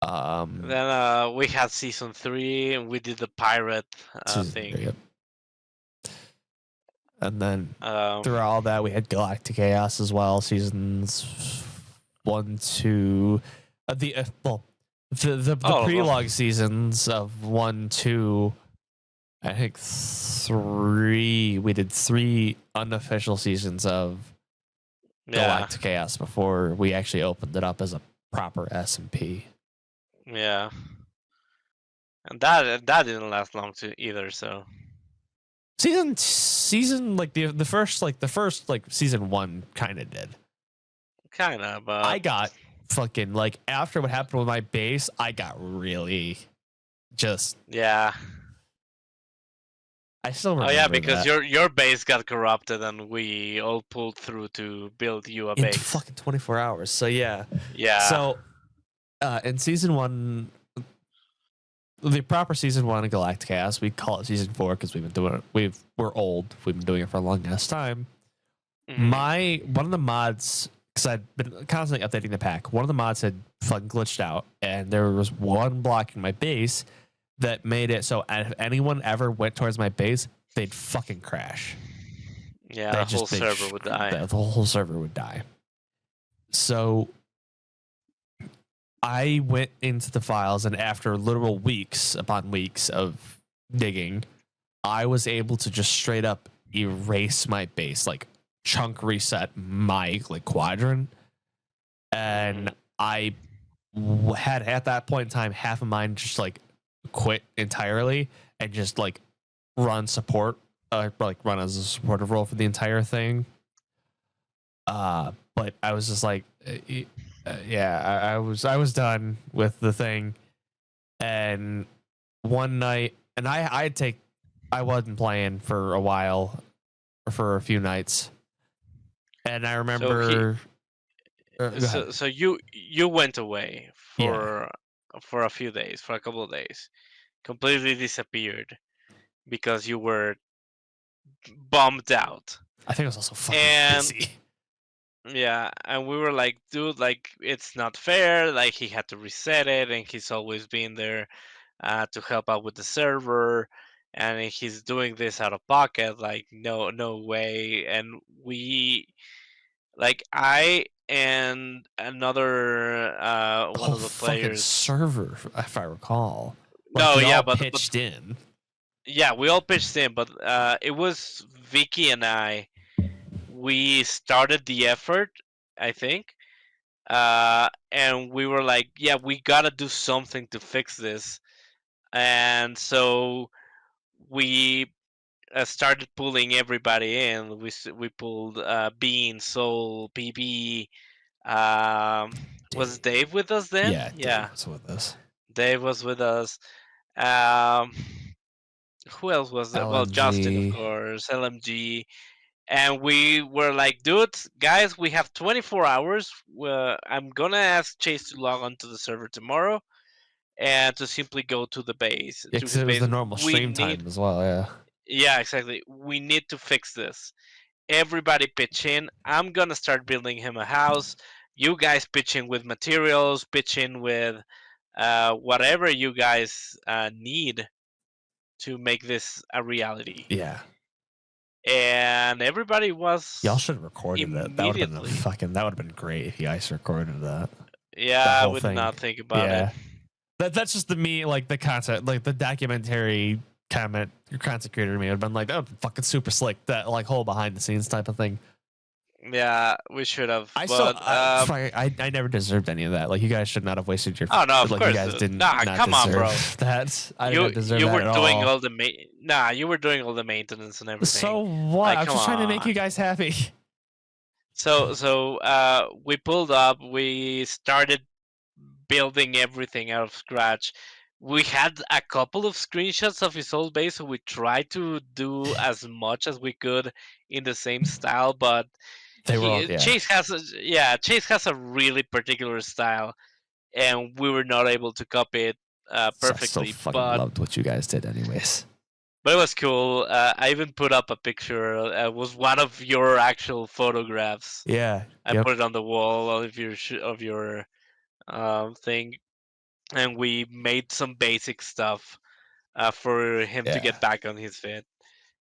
Speaker 2: Then we had season 3 and we did the pirate thing.
Speaker 1: Yep. And then through all that, we had Galactic Chaos as well. Seasons 1, 2, the prelogue seasons of 1, 2, I think three. We did 3 unofficial seasons of
Speaker 2: Yeah,
Speaker 1: Galactic Chaos before we actually opened it up as a proper SMP.
Speaker 2: yeah, and that didn't last long too either. So
Speaker 1: Season like the first season 1 kind of did.
Speaker 2: kind of,
Speaker 1: I
Speaker 2: but
Speaker 1: got fucking like after what happened with my base, I got really just.
Speaker 2: yeah.
Speaker 1: I still
Speaker 2: Oh yeah,
Speaker 1: remember
Speaker 2: because
Speaker 1: that.
Speaker 2: your base got corrupted, and we all pulled through to build you a
Speaker 1: In
Speaker 2: base.
Speaker 1: fucking 24 hours. So yeah.
Speaker 2: Yeah.
Speaker 1: So in season 1, the proper season 1 of Galactic Chaos, we call it season 4 because we've been doing it. We're old. We've been doing it for a long ass time.
Speaker 2: Mhm.
Speaker 1: One of the mods, because I'd been constantly updating the pack, one of the mods had fucking glitched out, and there was one blocking my base that made it so if anyone ever went towards my base, they'd fucking crash.
Speaker 2: Yeah,
Speaker 1: They
Speaker 2: the whole
Speaker 1: just
Speaker 2: server would die.
Speaker 1: the whole server would die. So I went into the files, and after literal weeks upon weeks of digging, I was able to just straight up erase my base, like chunk reset my like quadrant, and
Speaker 2: Mhm.
Speaker 1: I had at that point in time half of mine just like quit entirely and just like run support, like run as a supportive role for the entire thing. But I was just like, yeah, I was done with the thing, and one night, and I wasn't playing for a while, for a few nights, and I
Speaker 2: So he
Speaker 1: remember. Go ahead.
Speaker 2: so you went away
Speaker 1: Yeah,
Speaker 2: for a few days, for a couple of days, completely disappeared because you were bummed out.
Speaker 1: I think I was also fucking
Speaker 2: And
Speaker 1: busy.
Speaker 2: yeah, and we were like, dude, like it's not fair. Like he had to reset it, and he's always been there to help out with the server, and he's doing this out of pocket. Like no way. And we, like I and another
Speaker 1: The
Speaker 2: one
Speaker 1: whole
Speaker 2: of the
Speaker 1: fucking
Speaker 2: players.
Speaker 1: server, if I recall, like
Speaker 2: No,
Speaker 1: we
Speaker 2: yeah,
Speaker 1: all
Speaker 2: but
Speaker 1: pitched in.
Speaker 2: yeah, we all pitched in, but it was Vicky and I. We started the effort, I think, and we were like, yeah, we gotta do something to fix this. And so we started pulling everybody in. We pulled Bean, Soul, PB. Was
Speaker 1: Dave.
Speaker 2: Dave with us then?
Speaker 1: Yeah, Dave
Speaker 2: Yeah,
Speaker 1: was with us.
Speaker 2: Dave was with us. Um, who else was there? Well, Justin, of
Speaker 1: LMG.
Speaker 2: course, LMG. And we were like, dude, guys, we have 24 hours. I'm gonna ask Chase to log on to the server tomorrow and to simply go to the base.
Speaker 1: Yeah,
Speaker 2: To
Speaker 1: because
Speaker 2: his
Speaker 1: it was
Speaker 2: base.
Speaker 1: the normal
Speaker 2: We
Speaker 1: stream
Speaker 2: need,
Speaker 1: time as well. Yeah.
Speaker 2: yeah, exactly. We need to fix this. Everybody pitch in. I'm gonna start building him a house. You guys pitch in with materials, pitch in with whatever you guys need to make this a reality.
Speaker 1: Yeah.
Speaker 2: And everybody
Speaker 1: Y'all
Speaker 2: was
Speaker 1: should have recorded it. That would have been
Speaker 2: immediately.
Speaker 1: that would have been great if you guys recorded that. The
Speaker 2: Yeah, I
Speaker 1: whole
Speaker 2: would
Speaker 1: thing.
Speaker 2: not think about it.
Speaker 1: Yeah. That's just the me, like the concept, like the documentary comment, your content creator to me would have been like, that fucking super slick, that like whole behind the scenes type of thing.
Speaker 2: Yeah, we should have.
Speaker 1: I still,
Speaker 2: But
Speaker 1: I never deserved any of that. Like you guys should not have wasted your,
Speaker 2: oh no, of
Speaker 1: like you
Speaker 2: course,
Speaker 1: guys
Speaker 2: dude.
Speaker 1: didn't
Speaker 2: Nah,
Speaker 1: not
Speaker 2: come on, bro.
Speaker 1: deserve that. I did
Speaker 2: You
Speaker 1: not deserve
Speaker 2: you
Speaker 1: that
Speaker 2: were
Speaker 1: at
Speaker 2: doing
Speaker 1: all.
Speaker 2: all the nah, you were doing all the maintenance and everything.
Speaker 1: So what?
Speaker 2: Like,
Speaker 1: I'm
Speaker 2: come
Speaker 1: just trying to make
Speaker 2: on.
Speaker 1: you guys happy.
Speaker 2: So we pulled up. We started building everything out of scratch. We had a couple of screenshots of his old base, so we tried to do as much as we could in the same style. But
Speaker 1: They were all,
Speaker 2: he
Speaker 1: yeah.
Speaker 2: Chase has a really particular style, and we were not able to copy it
Speaker 1: So I still
Speaker 2: perfectly.
Speaker 1: fucking
Speaker 2: But
Speaker 1: loved what you guys did, anyways.
Speaker 2: it was cool. I even put up a picture. It was one of your actual photographs.
Speaker 1: Yeah.
Speaker 2: I
Speaker 1: Yep.
Speaker 2: put it on the wall of your thing, and we made some basic stuff for him to
Speaker 1: Yeah.
Speaker 2: get back on his feet.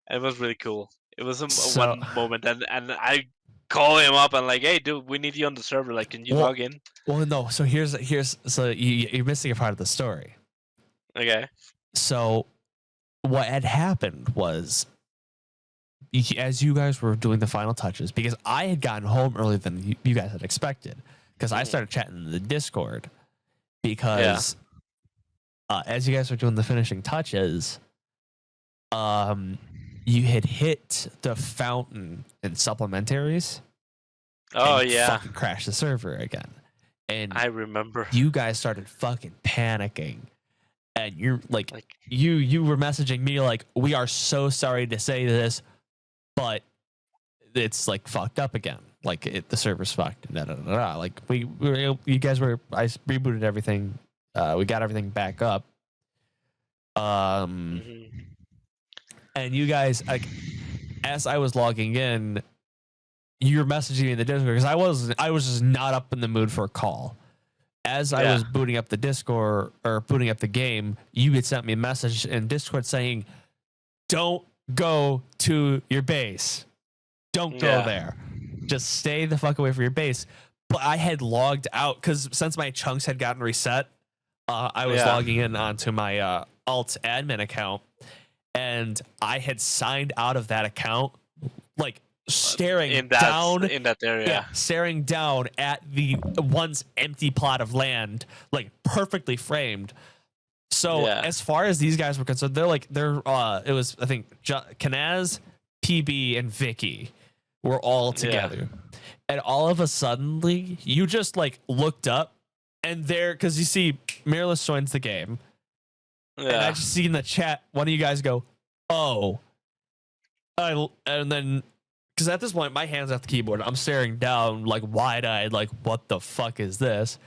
Speaker 2: It was really cool. It was
Speaker 1: So,
Speaker 2: one moment, and I call him up and like, hey, dude, we need you on the server. Like, can you
Speaker 1: well,
Speaker 2: log in?
Speaker 1: well, no. So here's so you're missing a part of the story.
Speaker 2: Okay.
Speaker 1: So what had happened was, as you guys were doing the final touches, because I had gotten home earlier than you guys had expected, because I started chatting in the Discord, because as you guys were doing the finishing touches, you had hit the fountain in supplementaries.
Speaker 2: Oh
Speaker 1: and
Speaker 2: yeah,
Speaker 1: fucking crashed the server again. And
Speaker 2: I remember.
Speaker 1: you guys started fucking panicking. And you're like you were messaging me like, we are so sorry to say this, but it's like fucked up again. Like the server's fucked. Like you guys were, I rebooted everything. We got everything back up. And you guys, like, as I was logging in, you were messaging me in the Discord because I was just not up in the mood for a call. As I was booting up the Discord or booting up the game, you had sent me a message in Discord saying, "Don't go to your base. Don't go there. Just stay the fuck away from your base." But I had logged out because since my chunks had gotten reset, I was logging in onto my alt admin account, and I had signed out of that account, like staring down
Speaker 2: in that area,
Speaker 1: staring down at the once empty plot of land, like perfectly framed. So as far as these guys were concerned, it was, I think, Kanaz, PB, and Vicky were all together. And all of a sudden, you just like looked up, and there, because you see Mirrorless joins the game, and I just see in the chat one of you guys go, "Oh," and then, because at this point my hands off the keyboard, I'm staring down like wide-eyed, like, what the fuck is this?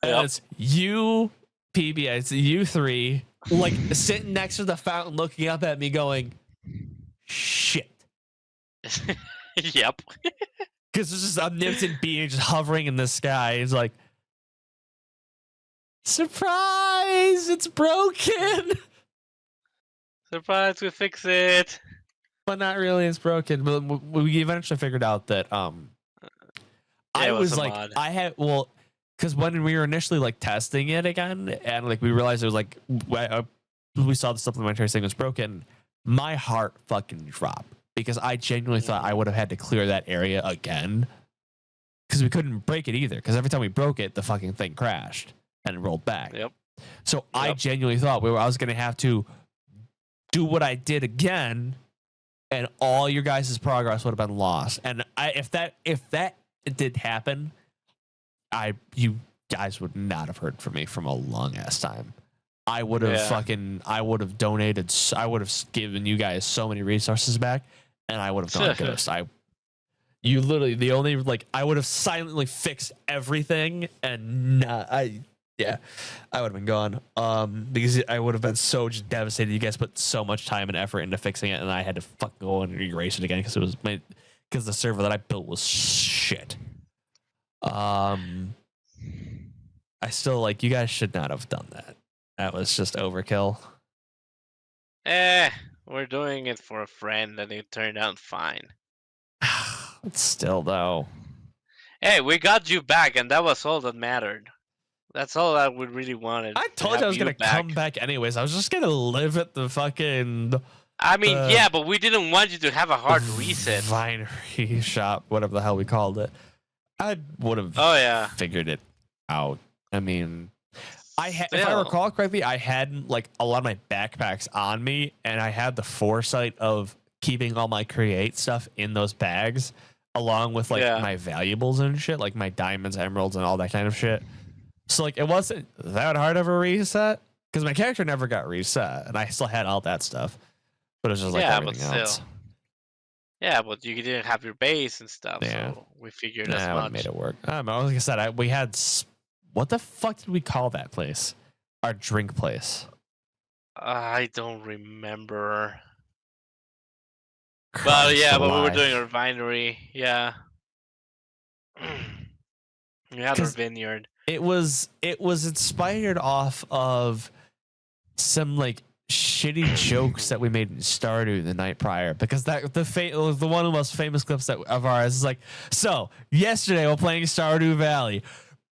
Speaker 1: And it's you, PB, it's you three, like sitting next to the fountain, looking up at me, going, "Shit."
Speaker 2: Yep.
Speaker 1: Because there's this omnipotent being just hovering in the sky. It's like, surprise! It's broken.
Speaker 2: Surprise! We fix it.
Speaker 1: But not really. It's broken. But we eventually figured out that I was like, mod. I had, well, because when we were initially like testing it again, and like we realized it was like we saw the supplementary thing was broken, my heart fucking dropped. Because I genuinely thought I would have had to clear that area again. Because we couldn't break it either. Because every time we broke it, the fucking thing crashed and rolled back. So I genuinely thought I was going to have to do what I did again, and all your guys' progress would have been lost. And if that did happen, you guys would not have heard from me from a long ass time. I would have I would have donated. I would have given you guys so many resources back. And I would have gone ghost. You literally, the only, like, I would have silently fixed everything, and I would have been gone. Because I would have been so just devastated. You guys put so much time and effort into fixing it, and I had to fucking go and erase it again because the server that I built was shit. I still, like, you guys should not have done that. That was just overkill.
Speaker 2: We're doing it for a friend, and it turned out fine.
Speaker 1: Still, though.
Speaker 2: Hey, we got you back, and that was all that mattered. That's all that we really wanted.
Speaker 1: I told you I was going to come back anyways. I was just going to live at the fucking...
Speaker 2: I mean, yeah, but we didn't want you to have a hard reset.
Speaker 1: Vinery shop, whatever the hell we called it. I would have figured it out. I mean... if I recall correctly, I had like a lot of my backpacks on me, and I had the foresight of keeping all my create stuff in those bags, along with like my valuables and shit, like my diamonds, emeralds, and all that kind of shit. So like it wasn't that hard of a reset because my character never got reset, and I still had all that stuff. But it was just like everything else.
Speaker 2: Yeah, but you didn't have your base and stuff, so we figured as much.
Speaker 1: Made it work. Like I said, we had. What the fuck did we call that place? Our drink place.
Speaker 2: I don't remember. But yeah, but we were doing a refinery. Yeah. We had our vineyard.
Speaker 1: It was inspired off of some like shitty jokes that we made in Stardew the night prior, because the one of the most famous clips of ours is like, so yesterday while playing Stardew Valley.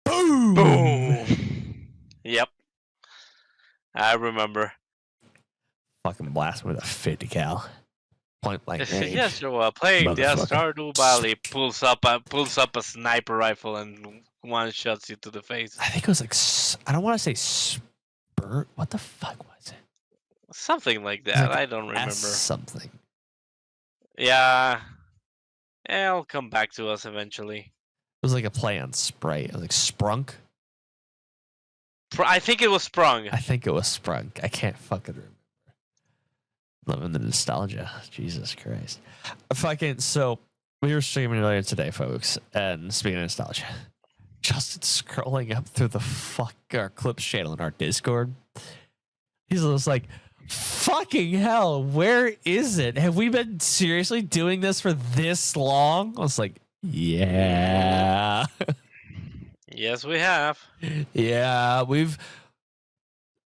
Speaker 1: Boom!
Speaker 2: Boom! Yep. I remember.
Speaker 1: fucking blast him with a 50 cal. Point blank range.
Speaker 2: Yes, you're playing the
Speaker 1: Motherfucker.
Speaker 2: Stardew Valley. Pulls up a sniper rifle and one shots you to the face.
Speaker 1: I think it was like, I don't want to say spurt. What the fuck was it?
Speaker 2: Something like
Speaker 1: It was
Speaker 2: that.
Speaker 1: like
Speaker 2: I don't remember.
Speaker 1: something.
Speaker 2: Yeah, it'll come back to us eventually.
Speaker 1: It was like a play on Sprite. It was like Sprunk.
Speaker 2: I think it was Sprung.
Speaker 1: I think it was Sprunk. I can't fucking remember. Living the nostalgia. Jesus Christ. So we were streaming earlier today, folks. And speaking of nostalgia, Justin's scrolling up through our clips channel in our Discord. He's just like, fucking hell, where is it? Have we been seriously doing this for this long? I was like, yeah.
Speaker 2: Yes, we have.
Speaker 1: Yeah, we've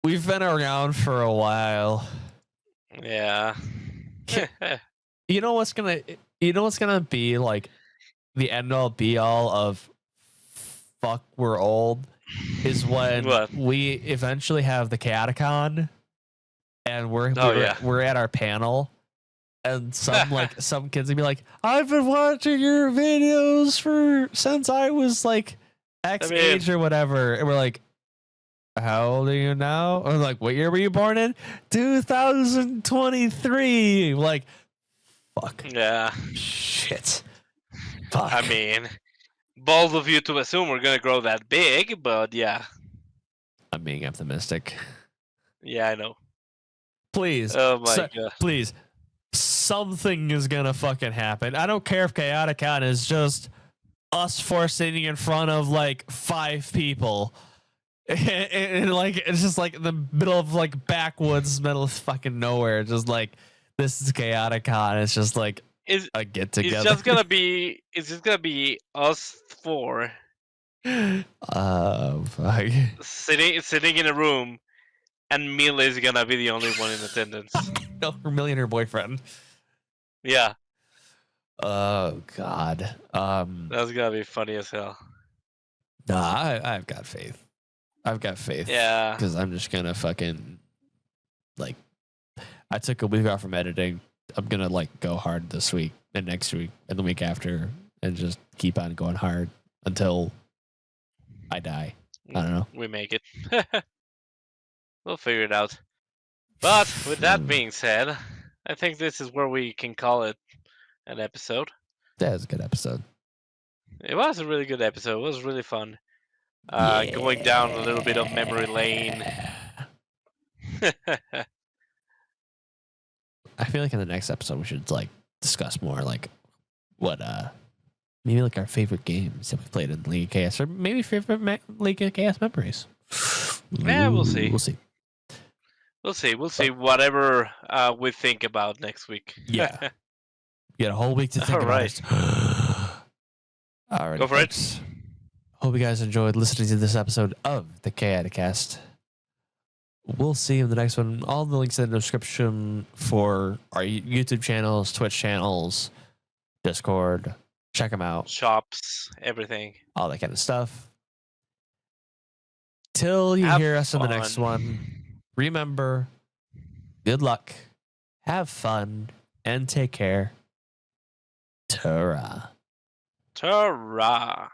Speaker 1: been around for a while.
Speaker 2: Yeah.
Speaker 1: You know what's gonna be like the end all be all of fuck we're old is when
Speaker 2: What?
Speaker 1: we eventually have the Chaoticon and we're at our panel and some kids will be like, I've been watching your videos since I was like X age or whatever, and we're like, how old are you now? Or like, what year were you born in? 2023. Like, fuck.
Speaker 2: Yeah.
Speaker 1: Shit. Fuck.
Speaker 2: I mean, bold of you to assume we're gonna grow that big, but yeah.
Speaker 1: I'm being optimistic.
Speaker 2: Yeah, I know.
Speaker 1: Please.
Speaker 2: Oh my god.
Speaker 1: Please. Something is gonna fucking happen. I don't care if Chaoticon is just us four sitting in front of like 5 people. And like it's just like the middle of like backwoods, middle of fucking nowhere. Just like this is Chaoticon. It's just like a get together.
Speaker 2: It's just gonna be us 4.
Speaker 1: Fuck.
Speaker 2: Sitting in a room, and Mila is gonna be the only one in attendance.
Speaker 1: No, her millionaire boyfriend.
Speaker 2: Yeah.
Speaker 1: Oh God.
Speaker 2: That's gonna be funny as hell.
Speaker 1: Nah, I've got faith.
Speaker 2: Yeah.
Speaker 1: Because I'm just gonna fucking like. I took a week off from editing. I'm gonna like go hard this week and next week and the week after, and just keep on going hard until I die. I don't know.
Speaker 2: We make it. We'll figure it out. But with that being said, I think this is where we can call it an episode.
Speaker 1: That was a good episode.
Speaker 2: It was a really good episode. It was really fun. Going down a little bit of memory lane.
Speaker 1: I feel like in the next episode we should like discuss more like what maybe like our favorite games that we played in League of Chaos, or maybe favorite League of Chaos memories.
Speaker 2: Yeah, we'll see.
Speaker 1: We'll see.
Speaker 2: We'll see. Whatever we think about next week.
Speaker 1: Yeah. You got a whole week to think about it. All right.
Speaker 2: Go for it.
Speaker 1: Hope you guys enjoyed listening to this episode of the Chaoticast. We'll see you in the next one. All the links in the description for our YouTube channels, Twitch channels, Discord. Check them out.
Speaker 2: Shops, everything.
Speaker 1: All that kind of stuff. Till you hear us in the next one, remember, good luck, have fun, and take care. Ta-ra.
Speaker 2: Ta-ra.